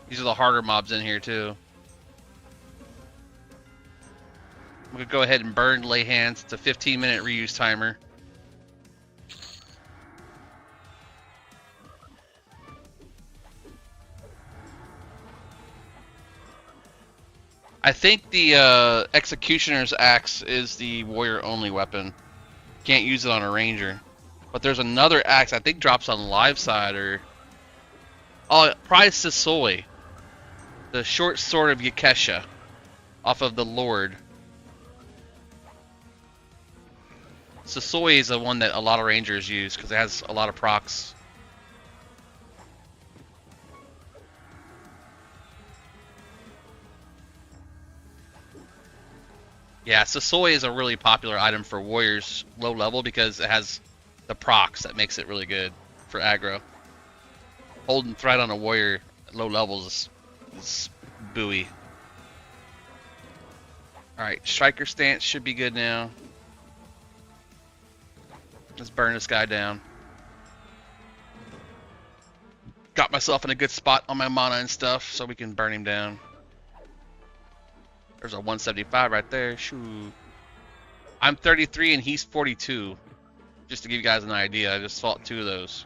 These are the harder mobs in here too. I'm gonna go ahead and burn lay hands. It's a 15-minute reuse timer. I think the Executioner's Axe is the warrior-only weapon. Can't use it on a ranger. But there's another axe I think drops on live side or... Oh, probably Sisoi. The short sword of Yakesha. Off of the Lord. Sisoi is the one that a lot of rangers use because it has a lot of procs. Yeah, Sisoi is a really popular item for warriors low level because it has the procs that makes it really good for aggro. Holding threat on a warrior at low levels is buoy. Alright, striker stance should be good now. Let's burn this guy down. Got myself in a good spot on my mana and stuff so we can burn him down. There's a 175 right there. Shoo. I'm 33 and he's 42. Just to give you guys an idea, I just fought 2 of those.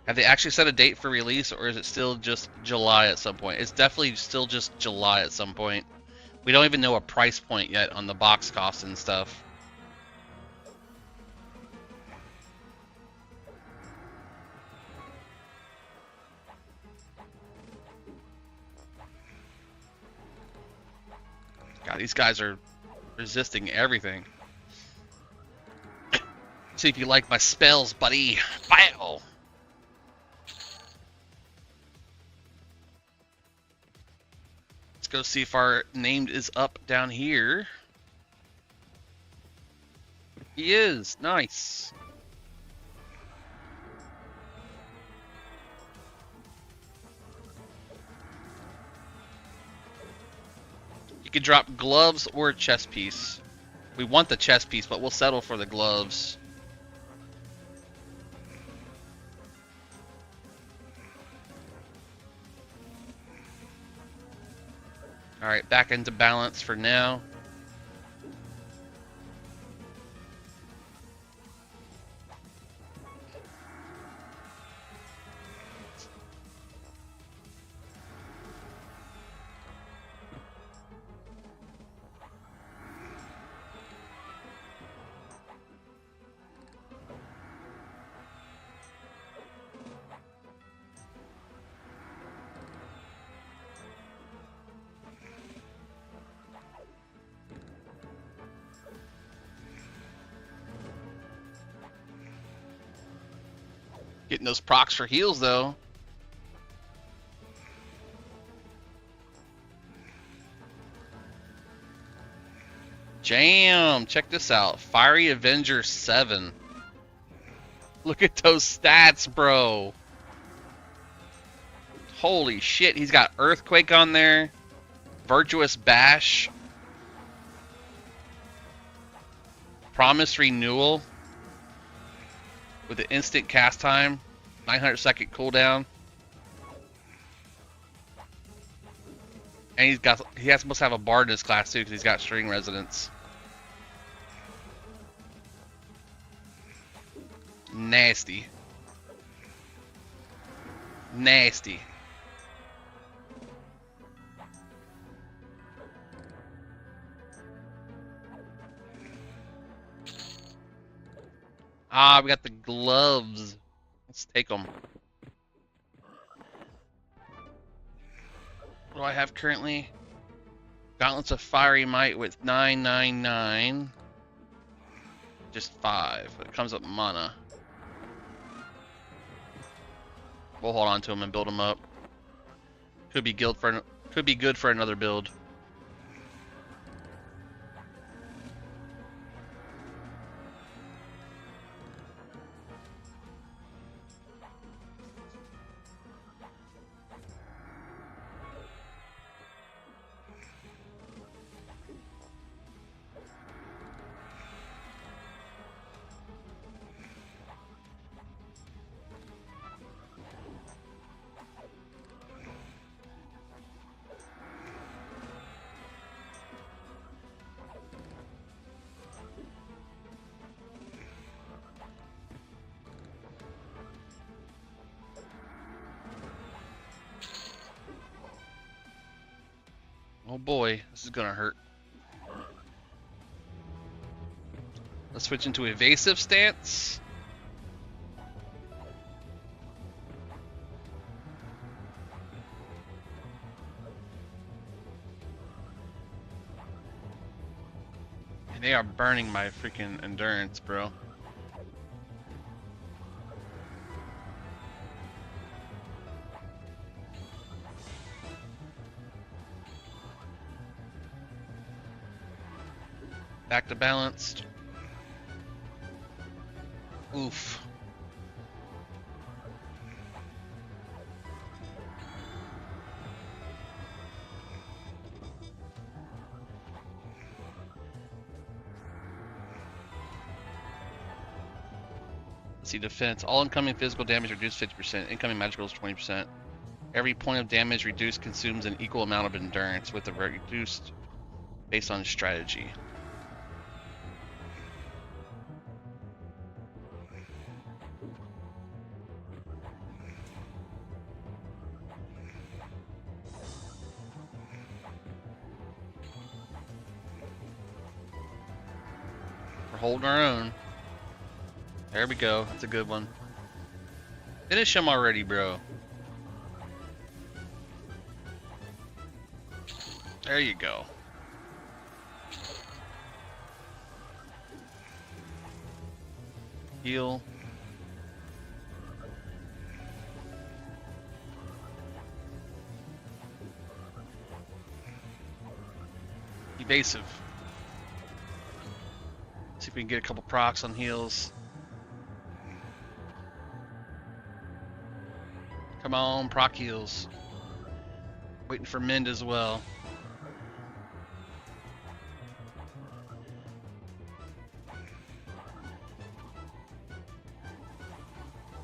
Have they actually set a date for release, or is it still just July at some point? It's definitely still just July at some point. We don't even know a price point yet on the box cost and stuff. God, these guys are resisting everything. See if you like my spells, buddy. Bow! go see if our named is up down here. He is. Nice. You could drop gloves or a chest piece. We want the chest piece, but we'll settle for the gloves. Alright, back into balance for now. Getting those procs for heals, though. Jam! Check this out. Fiery Avenger 7. Look at those stats, bro. Holy shit. He's got Earthquake on there. Virtuous Bash. Promise Renewal. With the instant cast time, 900-second cooldown, and he must have a bard in his class too because he's got string resonance. Nasty, nasty. Ah, we got the gloves. Let's take them. What do I have currently? Gauntlets of Fiery Might with 999. Just 5. But it comes up mana. We'll hold on to them and build them up. Could be good for another build. Oh boy, this is gonna hurt. Let's switch into evasive stance. And they are burning my freaking endurance, bro. Back to balanced. Oof. Let's see, defense. All incoming physical damage reduced 50%. Incoming magical is 20%. Every point of damage reduced consumes an equal amount of endurance with the reduced based on strategy. Holding our own. There we go. That's a good one. Finish him already, bro. There you go. Heal. Evasive. See if we can get a couple procs on heals. Come on, proc heals. Waiting for Mend as well.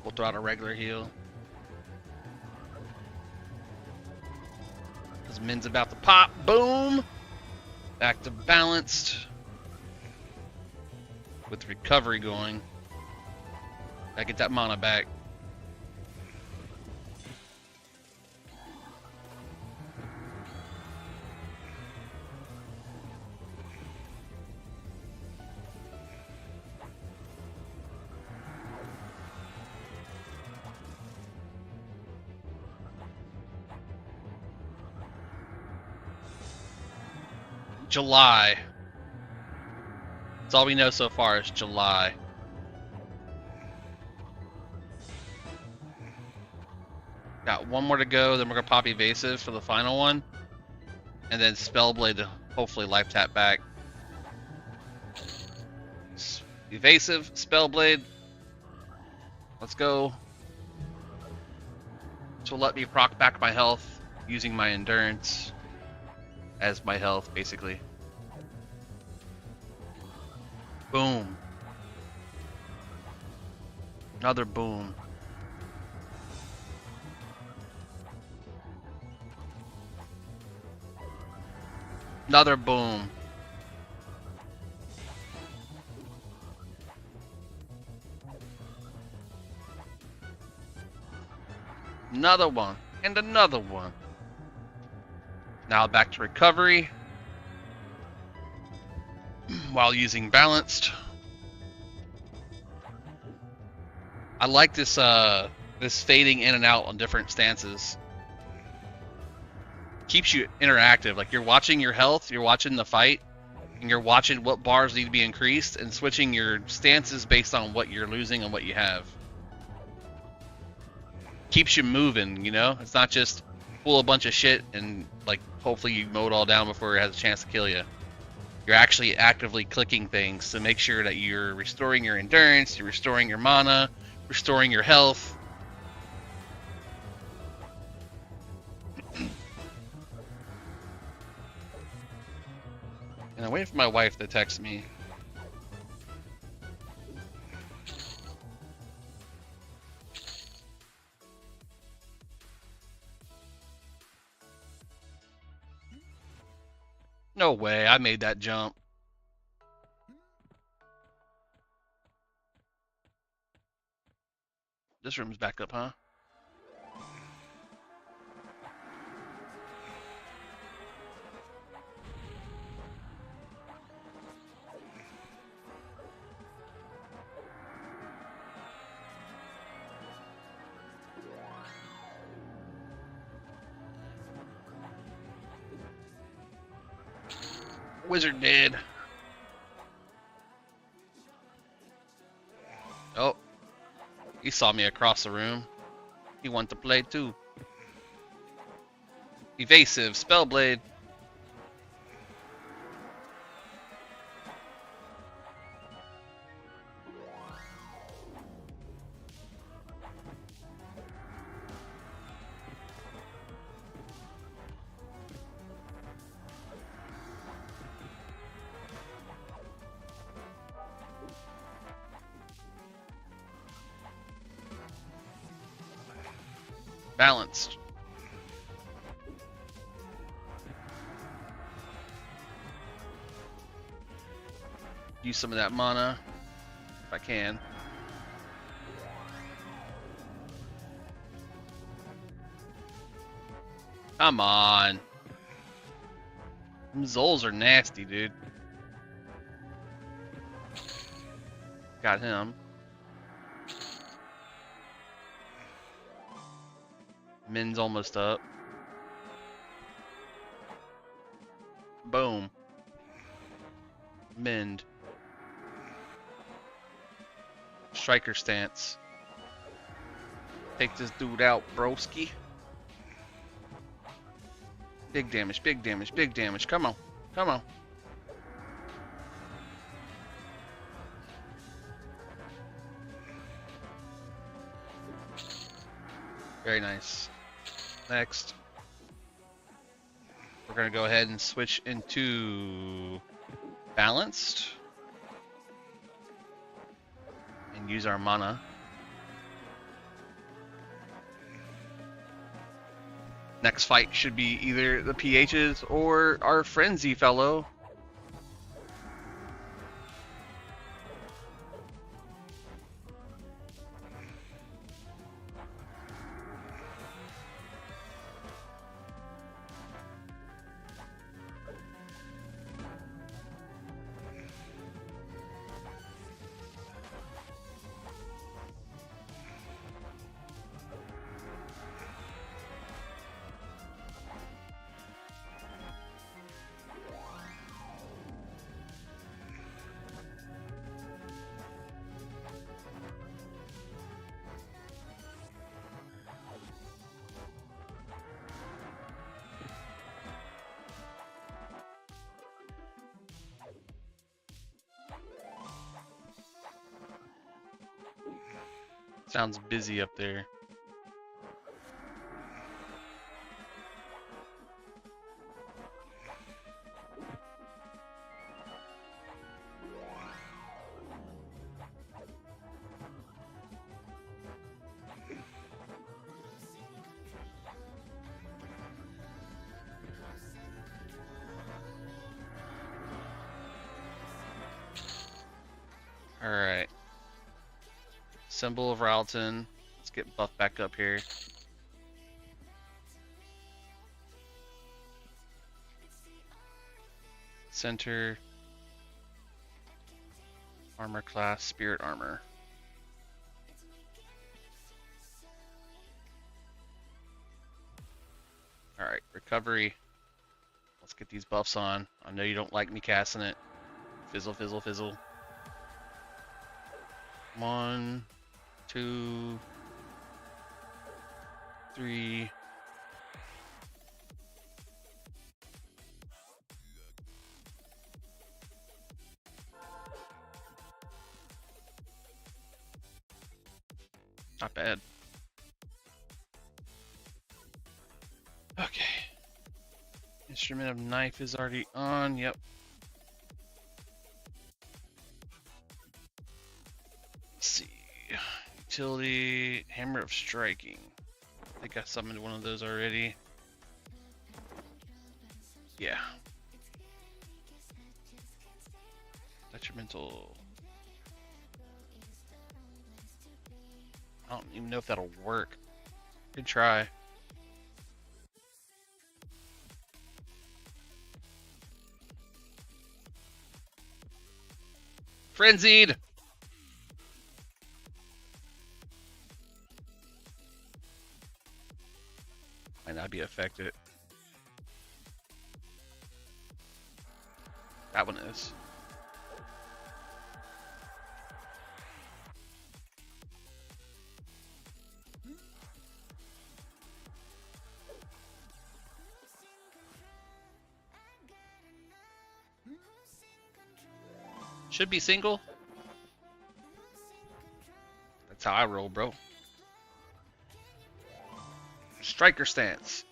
We'll throw out a regular heal. Because Mend's about to pop. Boom! Back to balanced. With recovery going. Gotta get that mana back. July. That's all we know so far is July. Got one more to go, then we're gonna pop Evasive for the final one. And then Spellblade to hopefully life tap back. Evasive, Spellblade. Let's go. This will let me proc back my health using my endurance as my health, basically. Boom. Another boom. Another boom. Another one. And another one. Now back to recovery. While using balanced. I like this this fading in and out on different stances. Keeps you interactive. Like you're watching your health, you're watching the fight, and you're watching what bars need to be increased and switching your stances based on what you're losing and what you have. Keeps you moving, you know? It's not just pull a bunch of shit and like hopefully you mow it all down before it has a chance to kill you. You're actually actively clicking things to make sure that you're restoring your endurance, you're restoring your mana, restoring your health. And I'm waiting for my wife to text me. No way, I made that jump. This room's back up, huh? Wizard dead. Oh. He saw me across the room. He wanted to play too. Evasive, Spellblade. Balanced. Use some of that mana if I can. Come on. Them Zols are nasty, dude. Got him. Min's almost up. Boom. Mend. Striker stance. Take this dude out, broski. Big damage, big damage, big damage. Come on. Come on. Very nice. Next, we're going to go ahead and switch into balanced and use our mana. Next fight should be either the PHs or our Frenzy fellow. Sounds busy up there. All right. Symbol of Ralton. Let's get buffed back up here. Center. Armor class, spirit armor. Alright, recovery. Let's get these buffs on. I know you don't like me casting it. Fizzle, fizzle, fizzle. 1, 2, 3. Not bad. Okay. Instrument of Knife is already on. Yep. Let's see. Utility, Hammer of Striking. I think I summoned one of those already. Yeah. Detrimental. I don't even know if that'll work. Good try. Frenzied! Might not be affected. That one is. Should be single. That's how I roll, bro. Striker stance.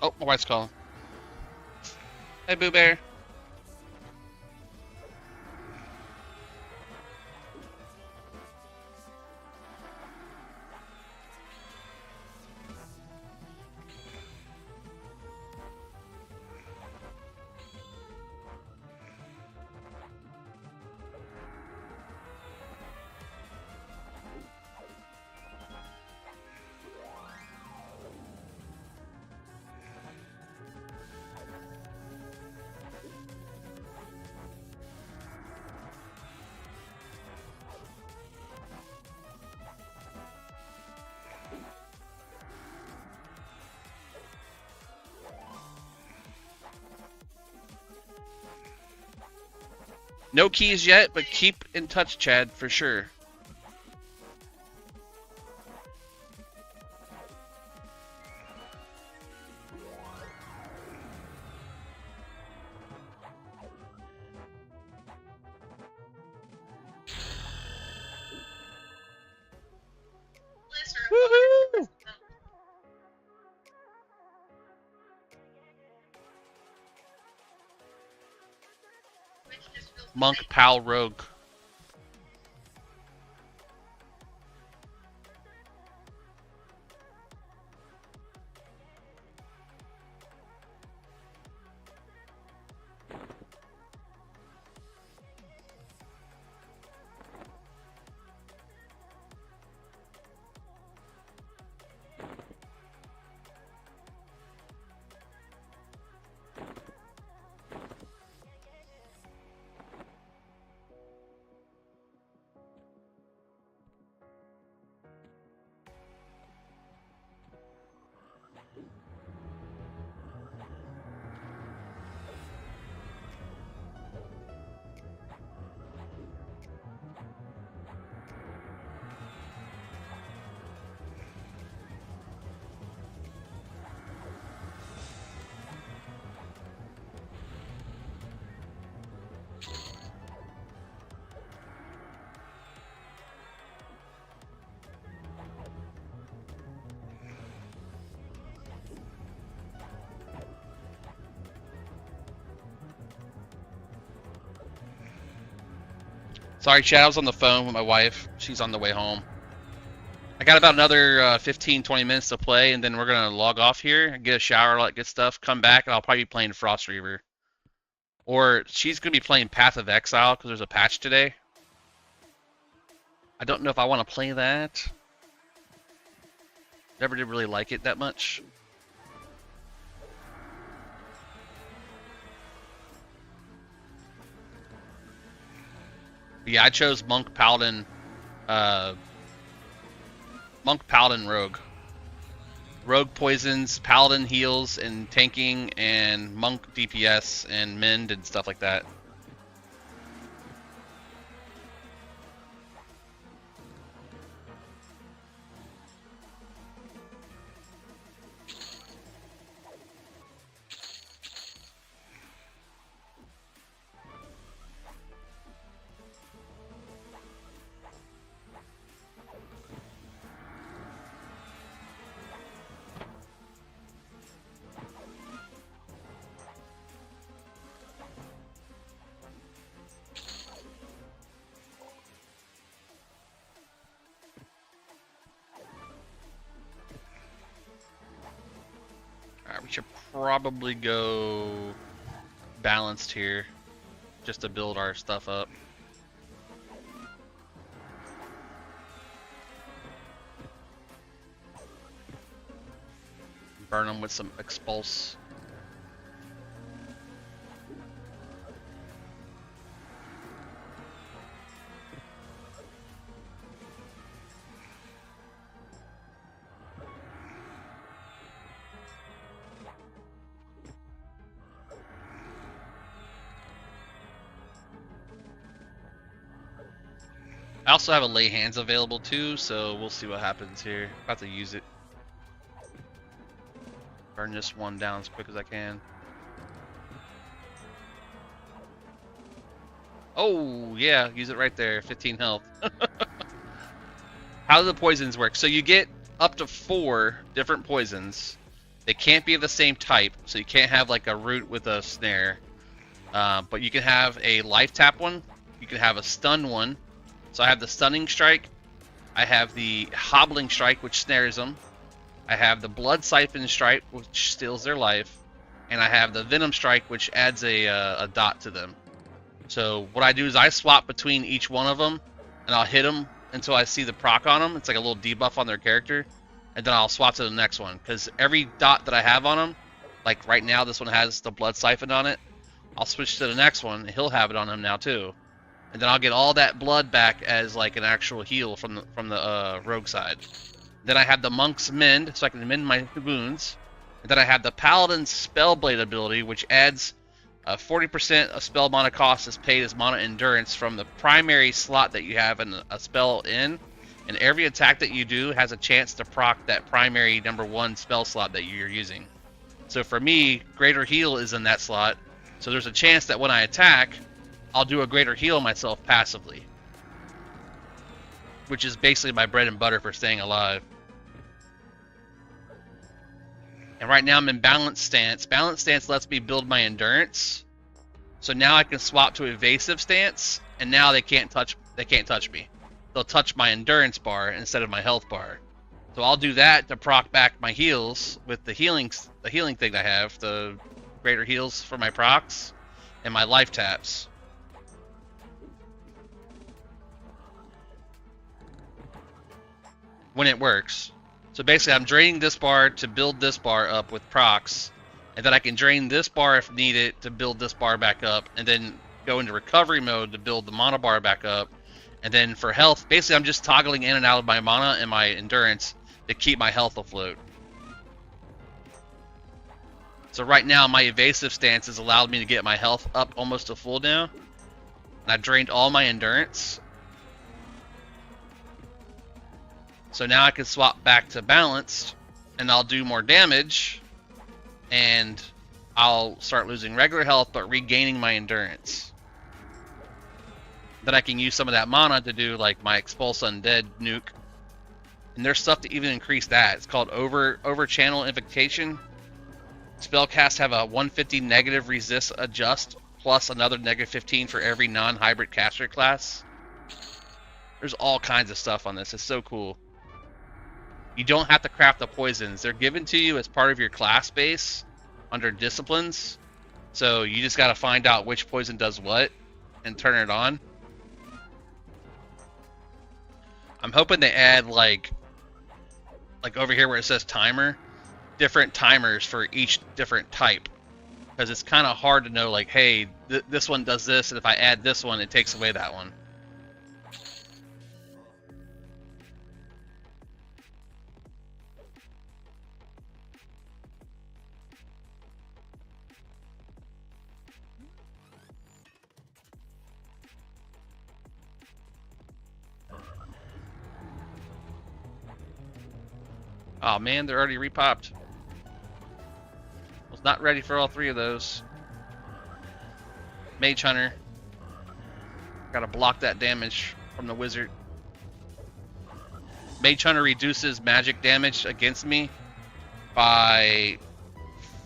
Oh, my wife's calling. Hey, Boo Bear. No keys yet, but keep in touch, Chad, for sure. Woohoo! Monk, Pal, Rogue. Sorry, Chad, I was on the phone with my wife. She's on the way home. I got about another 15, 20 minutes to play, and then we're going to log off here, get a shower, all that good stuff, come back, and I'll probably be playing Frost Reaver. Or she's going to be playing Path of Exile, because there's a patch today. I don't know if I want to play that. Never did really like it that much. But yeah, I chose Monk, Paladin, Rogue. Rogue poisons, Paladin heals and tanking, and Monk DPS and mend and stuff like that. Alright, we should probably go balanced here, just to build our stuff up. Burn them with some expulse. I also have a lay hands available too, so we'll see what happens here. About to use it. Burn this one down as quick as I can. Oh yeah, use it right there. 15 health. How do the poisons work? So you get up to 4 different poisons. They can't be of the same type, so you can't have like a root with a snare. But you can have a life tap one. You can have a stun one. So I have the stunning strike, I have the hobbling strike, which snares them, I have the blood siphon strike, which steals their life, and I have the venom strike, which adds a dot to them. So what I do is I swap between each one of them, and I'll hit them until I see the proc on them. It's like a little debuff on their character, and then I'll swap to the next one, because every dot that I have on them, like right now this one has the blood siphon on it, I'll switch to the next one, and he'll have it on him now too. And then I'll get all that blood back as like an actual heal from the rogue side. Then I have the monk's mend, so I can mend my wounds. And then I have the paladin's spellblade ability, which adds 40% of spell mana cost is paid as mana endurance from the primary slot that you have in a spell in. And every attack that you do has a chance to proc that primary #1 spell slot that you're using. So for me, greater heal is in that slot. So there's a chance that when I attack, I'll do a greater heal myself passively, which is basically my bread and butter for staying alive. And right now I'm in balance stance. Balance stance lets me build my endurance. So now I can swap to evasive stance, and now they can't touch me. They'll touch my endurance bar instead of my health bar. So I'll do that to proc back my heals with the healing thing I have, the greater heals for my procs and my life taps. When it works. So basically I'm draining this bar to build this bar up with procs, and then I can drain this bar if needed to build this bar back up, and then go into recovery mode to build the mana bar back up. And then for health, basically I'm just toggling in and out of my mana and my endurance to keep my health afloat. So right now my evasive stance has allowed me to get my health up almost to full now. And I've drained all my endurance. So now I can swap back to balanced, and I'll do more damage, and I'll start losing regular health but regaining my endurance. Then I can use some of that mana to do like my Expulse Undead nuke. And there's stuff to even increase that. It's called over channel invocation. Spellcasts have a 150 negative resist adjust plus another negative 15 for every non-hybrid caster class. There's all kinds of stuff on this. It's so cool. You don't have to craft the poisons. They're given to you as part of your class base under disciplines. So you just got to find out which poison does what and turn it on. I'm hoping they add like over here where it says timer, different timers for each different type, because it's kind of hard to know like, hey, this one does this, and if I add this one, it takes away that one. Oh man, they're already repopped. Was not ready for all three of those. Mage Hunter. Gotta block that damage from the wizard. Mage Hunter reduces magic damage against me by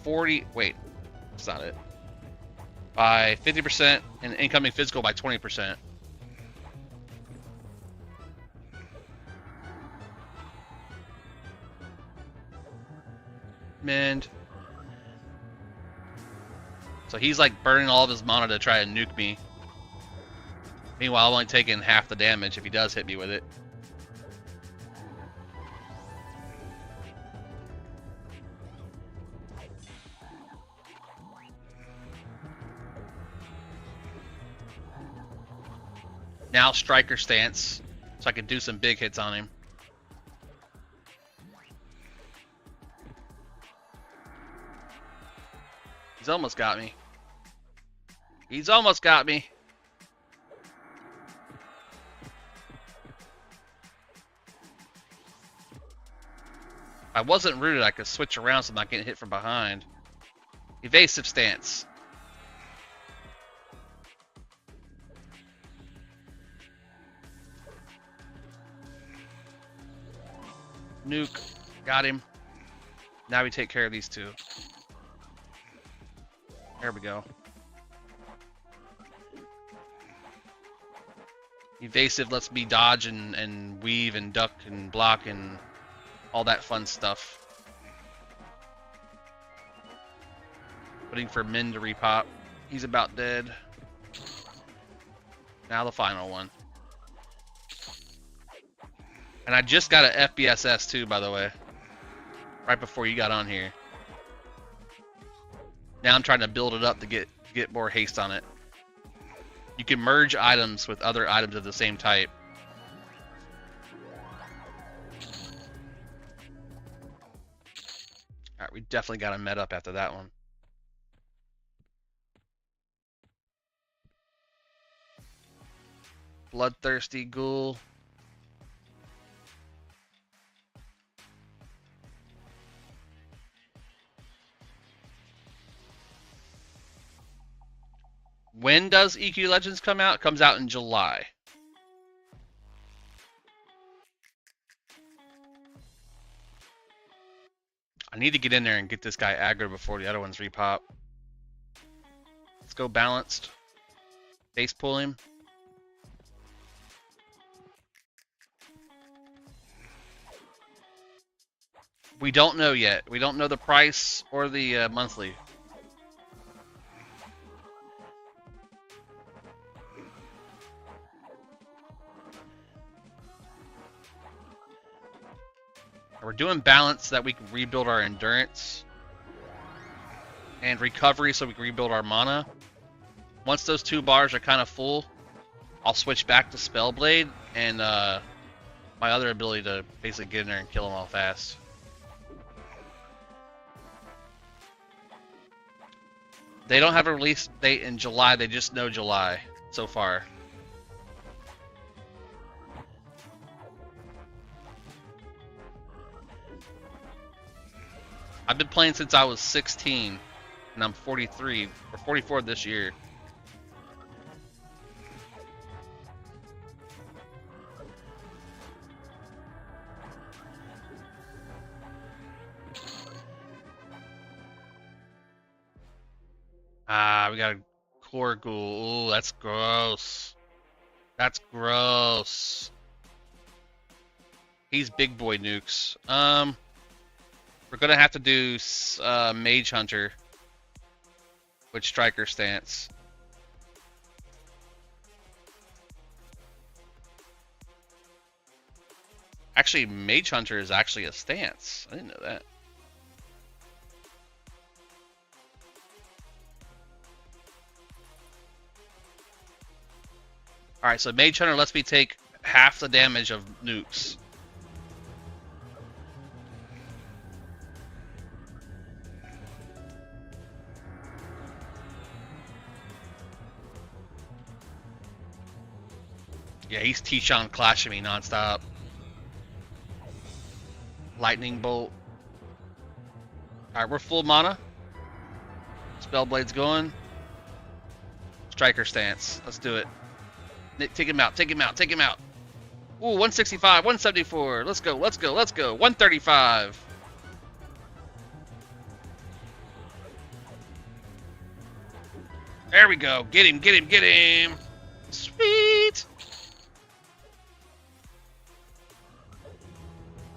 40... Wait, that's not it. By 50% and incoming physical by 20%. Mend. So he's like burning all of his mana to try and nuke me. Meanwhile, I'm only taking half the damage if he does hit me with it. Now striker stance, so I can do some big hits on him. He's almost got me. He's almost got me. If I wasn't rooted, I could switch around so I'm not getting hit from behind. Evasive stance. Nuke. Got him. Now we take care of these two. There we go. Evasive lets me dodge and weave and duck and block and all that fun stuff. Waiting for Min to repop. He's about dead. Now the final one. And I just got an FBSS too, by the way. Right before you got on here. Now I'm trying to build it up to get more haste on it. You can merge items with other items of the same type. Alright, we definitely got a med up after that one. Bloodthirsty Ghoul. When does EQLegends come out? It comes out in July. I need to get in there and get this guy aggro before the other ones repop. Let's go balanced. Base pull him. We don't know yet. We don't know the price or the monthly. We're doing balance so that we can rebuild our endurance and recovery so we can rebuild our mana. Once those 2 bars are kind of full, I'll switch back to Spellblade and my other ability to basically get in there and kill them all fast. They don't have a release date in July, they just know July so far. I've been playing since I was 16, and I'm 43, or 44 this year. Ah, we got a core ghoul. Ooh, that's gross. That's gross. He's big boy nukes. We're gonna have to do Mage Hunter with Striker stance. Actually, Mage Hunter is actually a stance. I didn't know that. Alright, so Mage Hunter lets me take half the damage of nukes. Yeah, he's T-Shon clashing me nonstop. Lightning Bolt. Alright, we're full mana. Spellblade's going. Striker stance. Let's do it. Nick, take him out, take him out, take him out. Ooh, 165, 174. Let's go, let's go, let's go. 135. There we go. Get him, get him, get him. Sweet.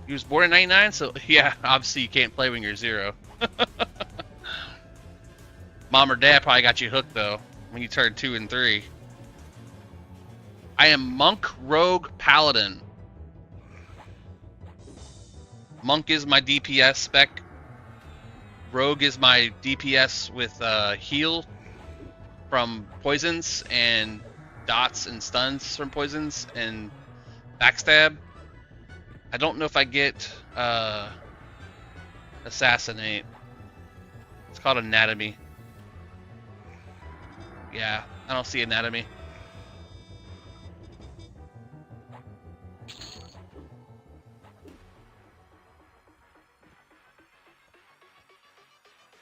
He was born in 99, so yeah, obviously you can't play when you're 0. Mom or dad probably got you hooked though when you turned 2 and 3. I am Monk, Rogue, Paladin. Monk is my DPS spec. Rogue is my DPS with heal from poisons and dots and stuns from poisons and backstab. I don't know if I get assassinate. It's called anatomy. Yeah, I don't see anatomy.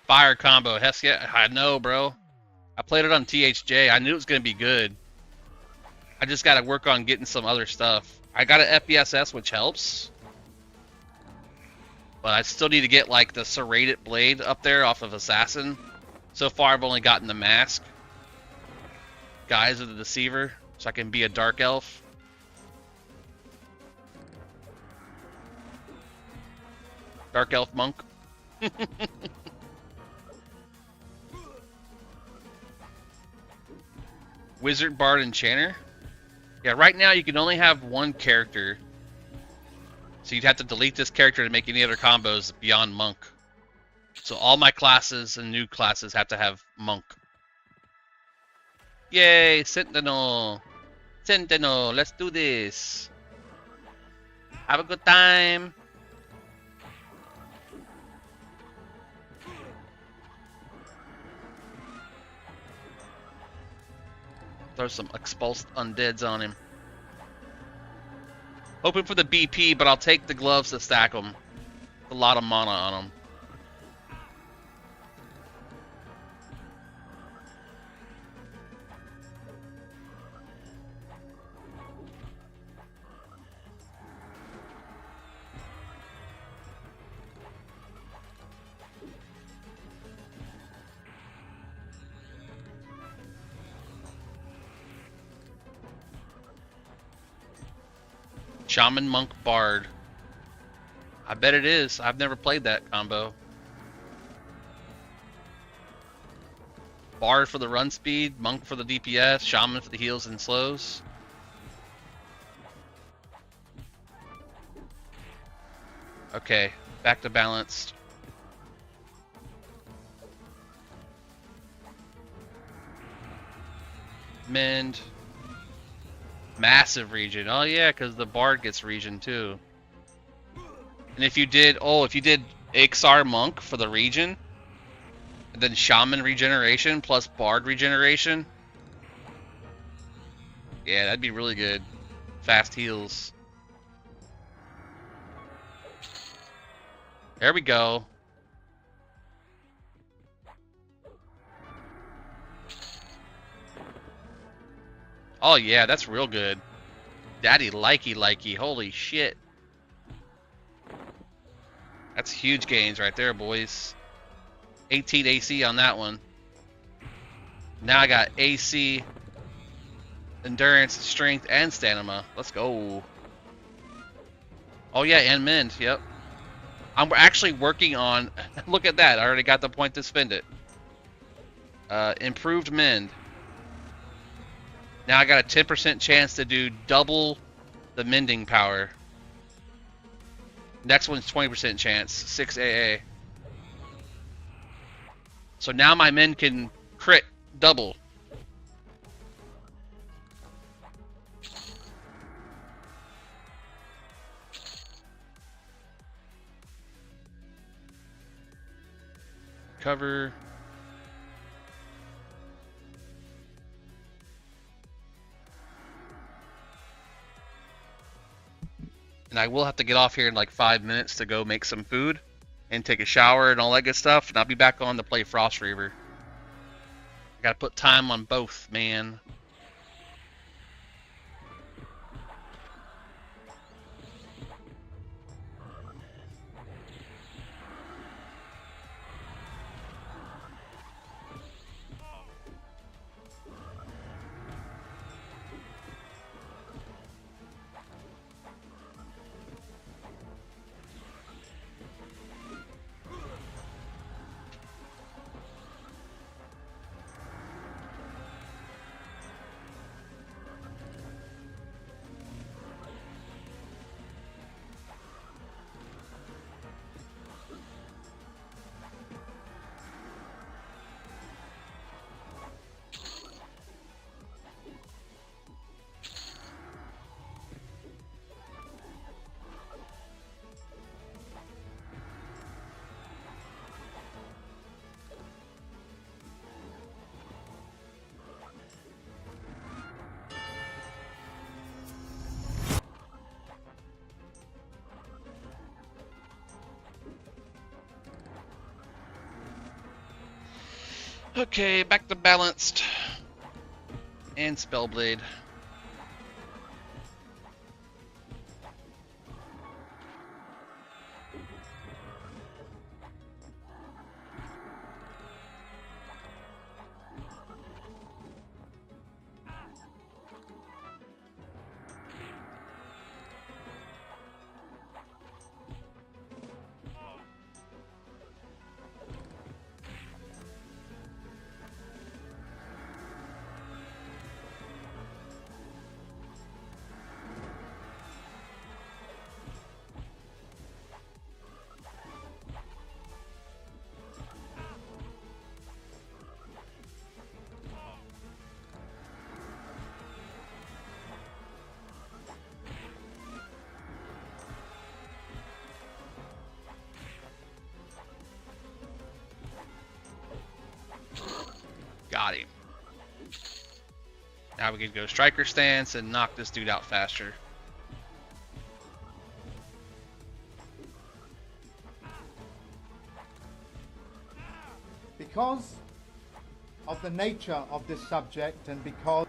Fire combo, Heskia. I know, bro. I played it on THJ. I knew it was going to be good. I just got to work on getting some other stuff. I got an FBSS, which helps. But I still need to get, like, the serrated blade up there off of Assassin. So far, I've only gotten the mask. Guise of the Deceiver. So I can be a Dark Elf. Dark Elf Monk. Wizard, Bard, Enchanter. Yeah, right now you can only have one character. So you'd have to delete this character to make any other combos beyond Monk. So all my classes and new classes have to have Monk. Yay, Sentinel. Sentinel, let's do this. Have a good time. Throw some expulsed undeads on him. Hoping for the BP, but I'll take the gloves to stack them. A lot of mana on them. Shaman, Monk, Bard. I bet it is. I've never played that combo. Bard for the run speed, Monk for the DPS, Shaman for the heals and slows. Okay, back to balanced. Mend. Massive regen. Oh yeah, because the Bard gets regen too. And if you did Ixar Monk for the regen, and then Shaman regeneration plus Bard regeneration, yeah, that'd be really good. Fast heals. There we go. Oh yeah, that's real good. Daddy likey. Holy shit. That's huge gains right there, boys. 18 AC on that one. Now I got AC, endurance, strength, and stamina. Let's go. Oh yeah, and mend. Yep. I'm actually working on... Look at that. I already got the point to spend it. Improved mend. Now I got a 10% chance to do double the mending power. Next one's 20% chance. 6 AA. So now my mend can crit double. Cover. And I will have to get off here in like 5 minutes to go make some food and take a shower and all that good stuff. And I'll be back on to play Frost Reaver. I gotta put time on both, man. Okay, back to balanced. And Spellblade. Got him. Now we can go striker stance and knock this dude out faster. Because of the nature of this subject and because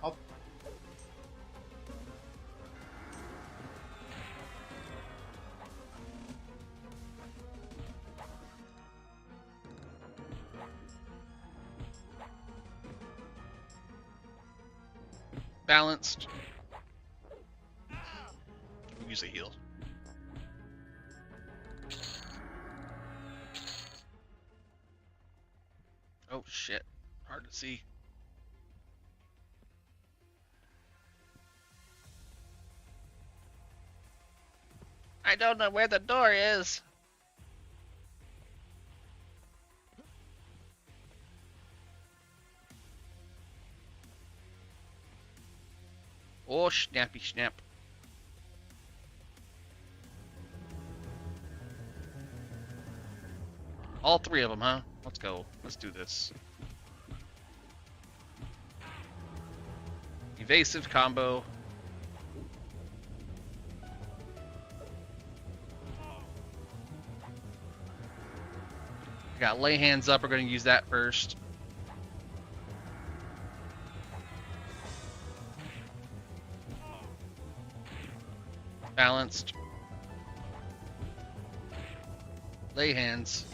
of Balanced. use a heal. Oh shit. Hard to see. I don't know where the door is. Oh, snappy snap. All three of them, huh? Let's go. Let's do this. Evasive combo. I got lay hands up. We're going to use that first. Balanced. Lay hands.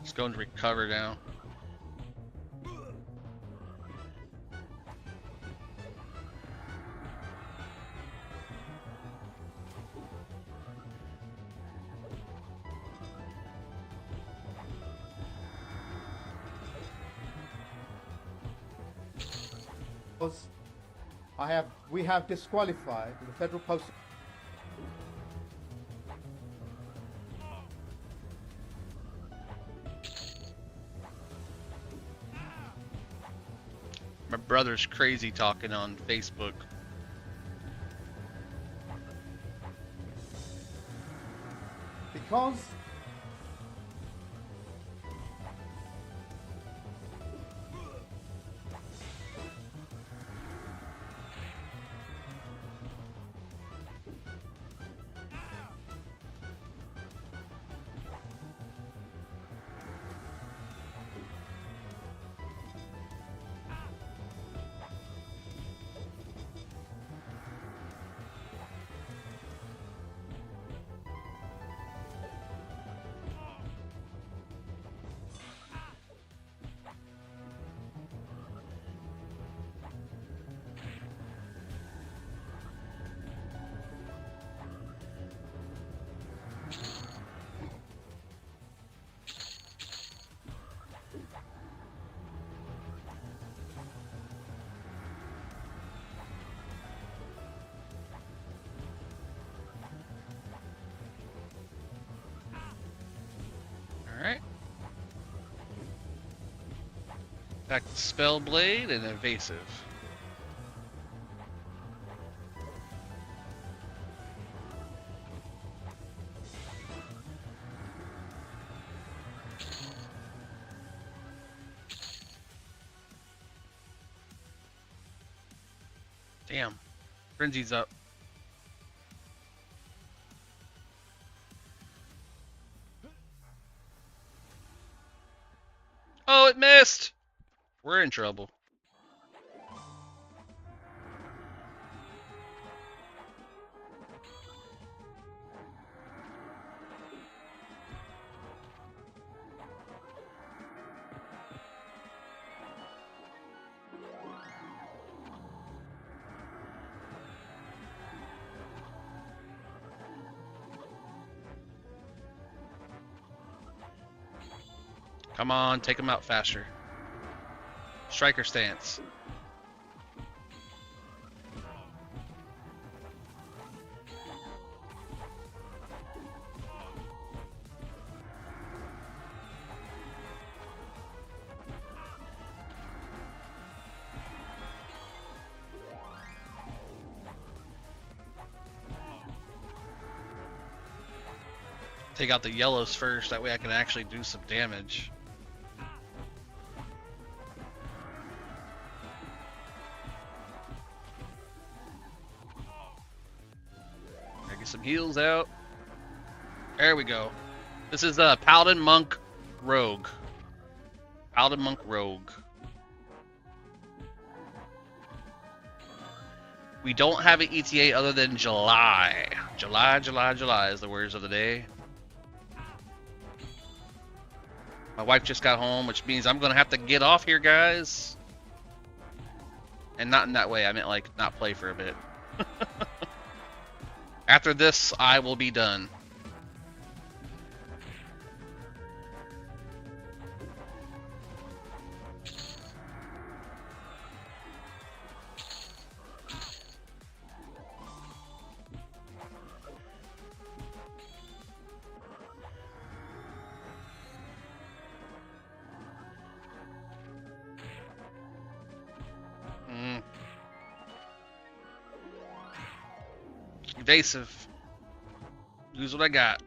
Just going to recover now. We have disqualified the Federal Post. My brother's crazy talking on Facebook. Because Alright. Back to Spell Blade and Evasive. Damn. Frenzy's up. Oh, it missed! We're in trouble. Come on, take them out faster. Striker stance. Take out the yellows first, that way I can actually do some damage. Get some heals out. There we go. This is the Paladin Monk Rogue. Paladin Monk Rogue. We don't have an ETA other than July. July is the words of the day. My wife just got home, which means I'm going to have to get off here, guys. And not in that way. I meant, like, not play for a bit. After this, I will be done. Evasive. Use what I got.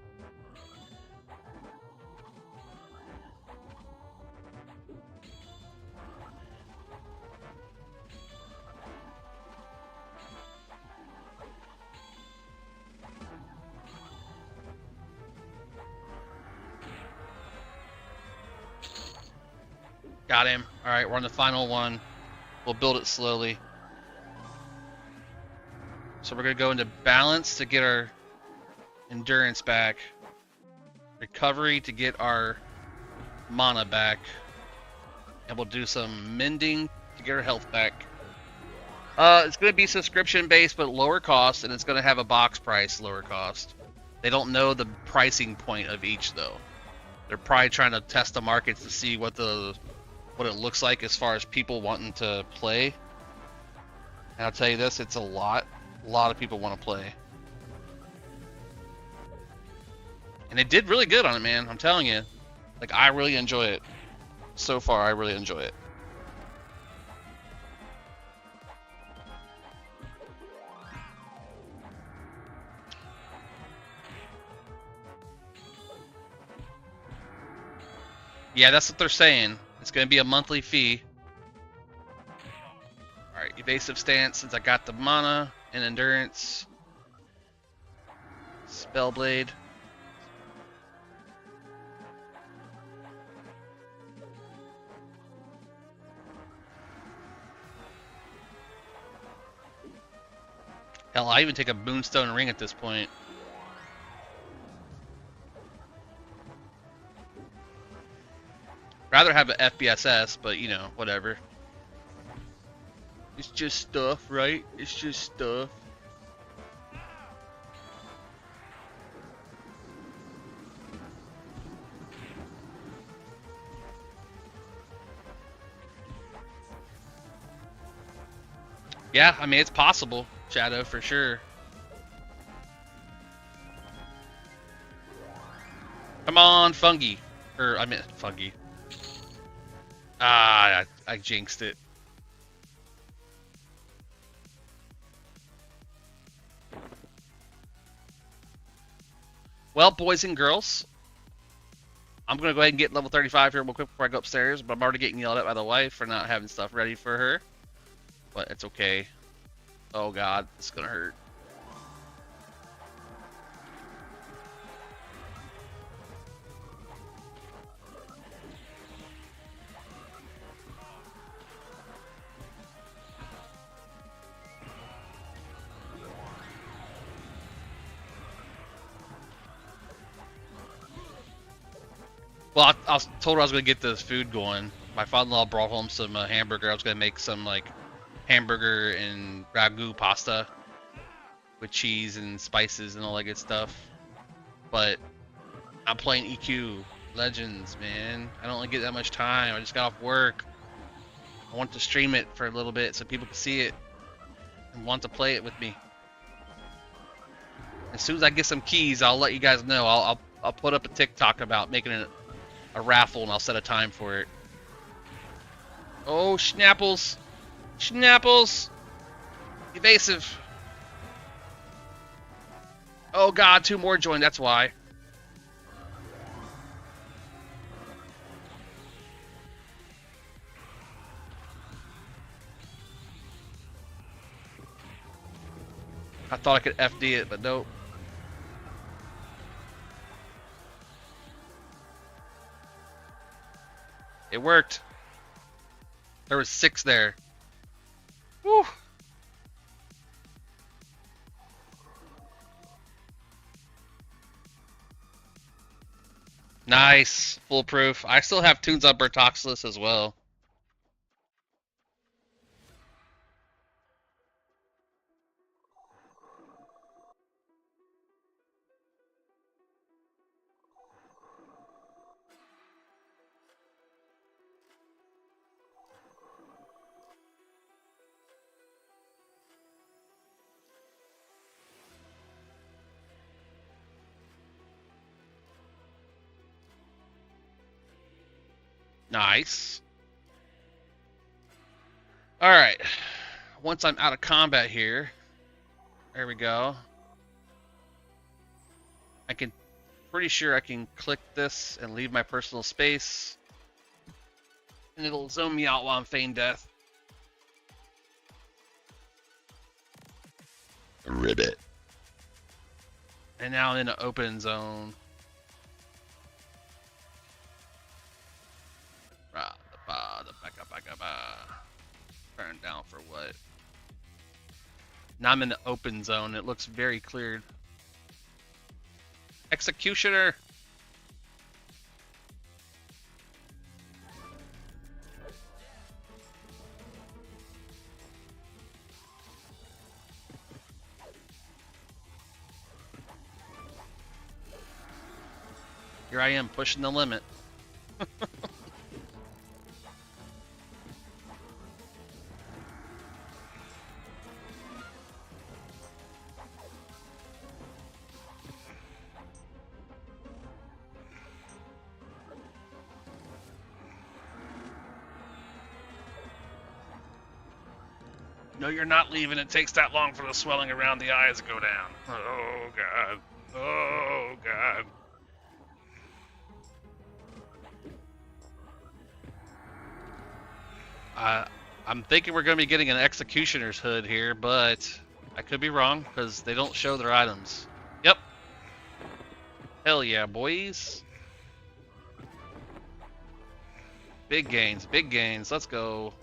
Got him. Alright, we're on the final one. We'll build it slowly. So we're going to go into balance to get our endurance back. Recovery to get our mana back. And we'll do some mending to get our health back. It's going to be subscription based but lower cost, and it's going to have a box price lower cost. They don't know the pricing point of each though. They're probably trying to test the markets to see what it looks like as far as people wanting to play. And I'll tell you this, it's a lot of people want to play. And it did really good on it, man. I'm telling you. Like, I really enjoy it. So far, I really enjoy it. Yeah, that's what they're saying. It's going to be a monthly fee. Alright, evasive stance since I got the mana and endurance. Spellblade. Hell, I even take a Moonstone Ring at this point. Rather have an FBSS, but you know, whatever. It's just stuff, right? It's just stuff. Yeah, I mean, it's possible, Shadow, for sure. Come on, Fungi. I meant Fungi. Ah, I jinxed it. Well, boys and girls, I'm going to go ahead and get level 35 here real quick before I go upstairs, but I'm already getting yelled at by the wife for not having stuff ready for her. But it's okay. Oh god, it's going to hurt. Well, I was told her I was going to get this food going. My father-in-law brought home some hamburger. I was going to make some like hamburger and ragu pasta with cheese and spices and all that good stuff. But I'm playing EQ Legends, man. I don't really get that much time. I just got off work. I want to stream it for a little bit so people can see it and want to play it with me. As soon as I get some keys, I'll let you guys know. I'll put up a TikTok about making it a raffle, and I'll set a time for it. Oh, Schnapples! Schnapples! Evasive! Oh god, 2 more joined, that's why. I thought I could FD it, but nope. It worked. There was 6 there. Woo! Nice. Foolproof. I still have tunes on Bertoxilus as well. Nice. Alright. Once I'm out of combat here, there we go. I can, pretty sure I can click this and leave my personal space. And it'll zone me out while I'm feigning death. Ribbit. And now I'm in an open zone. Turn down for what? Now I'm in the open zone. It looks very cleared. Executioner! Here I am pushing the limit. No, you're not leaving. It takes that long for the swelling around the eyes to go down. Oh, God. Oh, God. I'm thinking we're going to be getting an Executioner's Hood here, but I could be wrong because they don't show their items. Yep. Hell yeah, boys. Big gains, big gains. Let's go.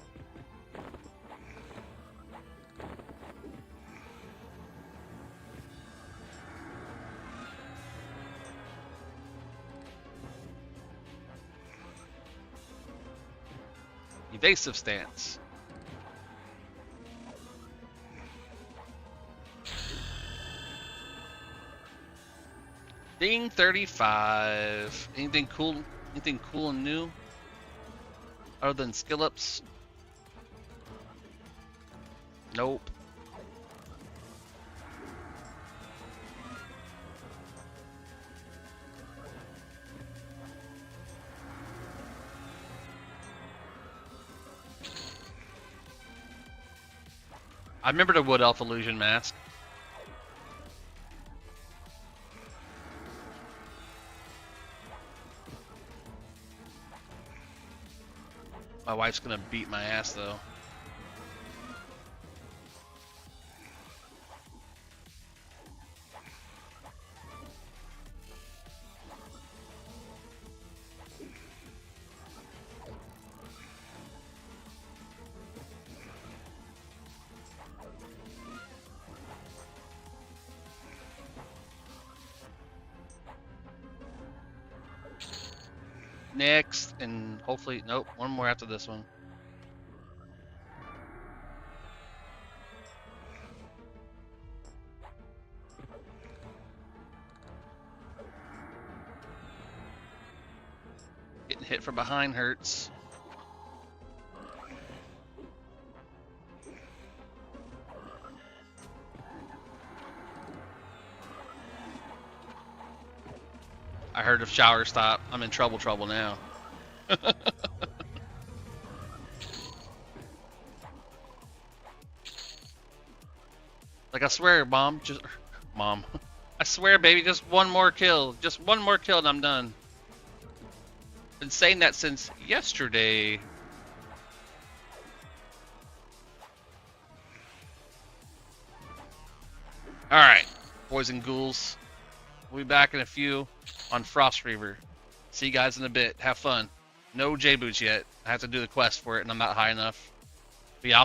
Evasive stance. Ding 35. Anything cool? Anything cool and new? Other than skill ups? Nope. I remember the Wood Elf Illusion Mask. My wife's gonna beat my ass though. Next, and hopefully, nope, one more after this one. Getting hit from behind hurts. I heard of shower stop. I'm in trouble now. Like, I swear, Mom. I swear, baby, just one more kill. Just one more kill and I'm done. Been saying that since yesterday. Alright, boys and ghouls. We'll be back in a few on Frost Reaver. See you guys in a bit. Have fun. No J-Boots yet. I have to do the quest for it and I'm not high enough. Be out.